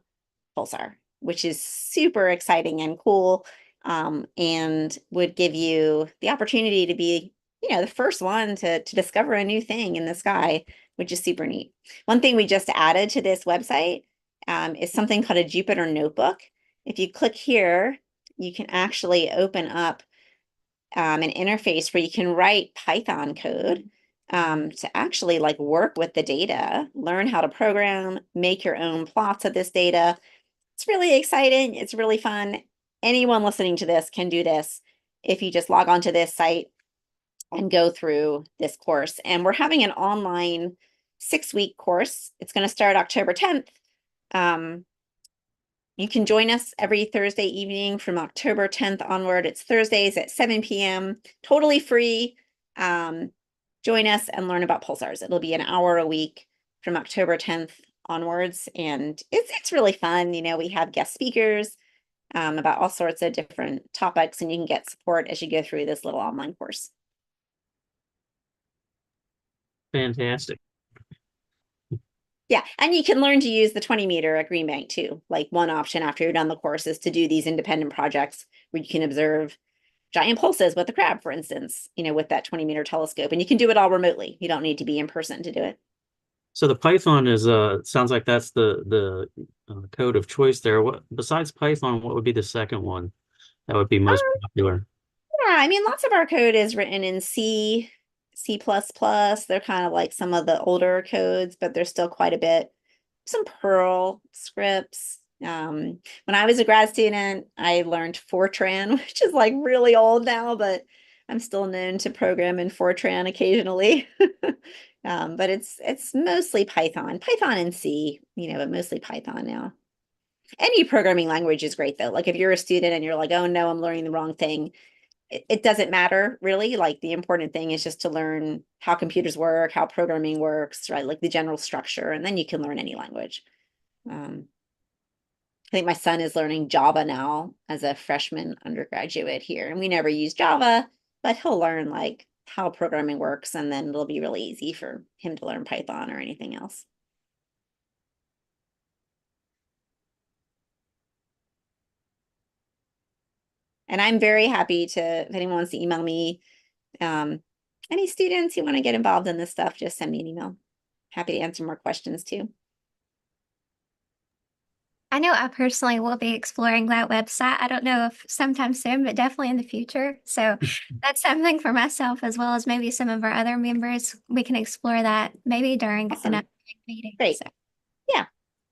pulsar, which is super exciting and cool, and would give you the opportunity to be, the first one to discover a new thing in the sky, which is super neat. One thing we just added to this website is something called a Jupyter Notebook. If you click here, you can actually open up an interface where you can write Python code to actually like work with the data, learn how to program, make your own plots of this data. It's really exciting. It's really fun. Anyone listening to this can do this if you just log onto this site and go through this course. And we're having an online 6-week course. It's going to start October 10th. You can join us every Thursday evening from October 10th onward. It's Thursdays at 7 p.m. Totally free. Join us and learn about pulsars. It'll be an hour a week from October 10th onwards. And it's really fun. We have guest speakers about all sorts of different topics, and you can get support as you go through this little online course. Fantastic. Yeah, and you can learn to use the 20-meter at Green Bank too. Like one option after you're done the course is to do these independent projects where you can observe giant pulses with the crab, for instance, with that 20-meter telescope. And you can do it all remotely. You don't need to be in person to do it. So the Python is sounds like that's the code of choice there. What besides Python, what would be the second one that would be most popular? Yeah, I mean, lots of our code is written in C, C++. They're kind of like some of the older codes, but there's still quite a bit. Some Perl scripts. When I was a grad student, I learned Fortran, which is like really old now, but I'm still known to program in Fortran occasionally. But it's mostly Python and C, but mostly Python now. Any programming language is great though. Like if you're a student and you're like, oh no, I'm learning the wrong thing, it doesn't matter really. Like the important thing is just to learn how computers work, how programming works, right? Like the general structure, and then you can learn any language. I think my son is learning Java now as a freshman undergraduate here, and we never use Java, but he'll learn like how programming works, and then it'll be really easy for him to learn Python or anything else. And I'm very happy to, if anyone wants to email me, any students who want to get involved in this stuff, just send me an email. Happy to answer more questions too. I know I personally will be exploring that website. I don't know if sometime soon, but definitely in the future. So that's something for myself as well as maybe some of our other members. We can explore that maybe during Awesome. an upcoming meeting. Great. So. Yeah.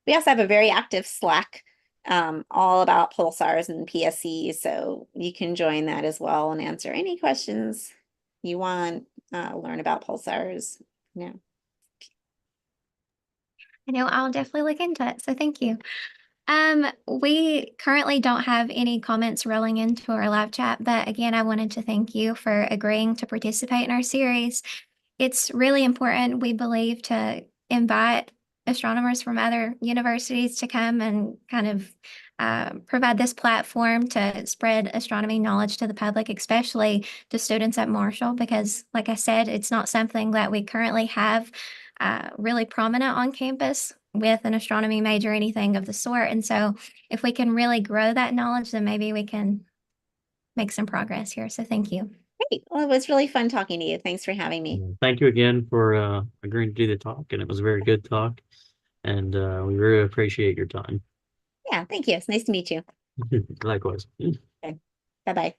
We also have a very active Slack all about pulsars and PSCs. So you can join that as well and answer any questions you want, learn about pulsars. Yeah. I know I'll definitely look into it. So thank you. We currently don't have any comments rolling into our live chat, but again, I wanted to thank you for agreeing to participate in our series. It's really important, we believe, to invite astronomers from other universities to come and kind of provide this platform to spread astronomy knowledge to the public, especially to students at Marshall, because like I said, it's not something that we currently have really prominent on campus with an astronomy major, anything of the sort. And so if we can really grow that knowledge, then maybe we can make some progress here. So thank you. Great. Well, it was really fun talking to you. Thanks for having me. Thank you again for agreeing to do the talk, and it was a very good talk, and we really appreciate your time. Yeah, thank you. It's nice to meet you. Likewise. Okay. Bye-bye.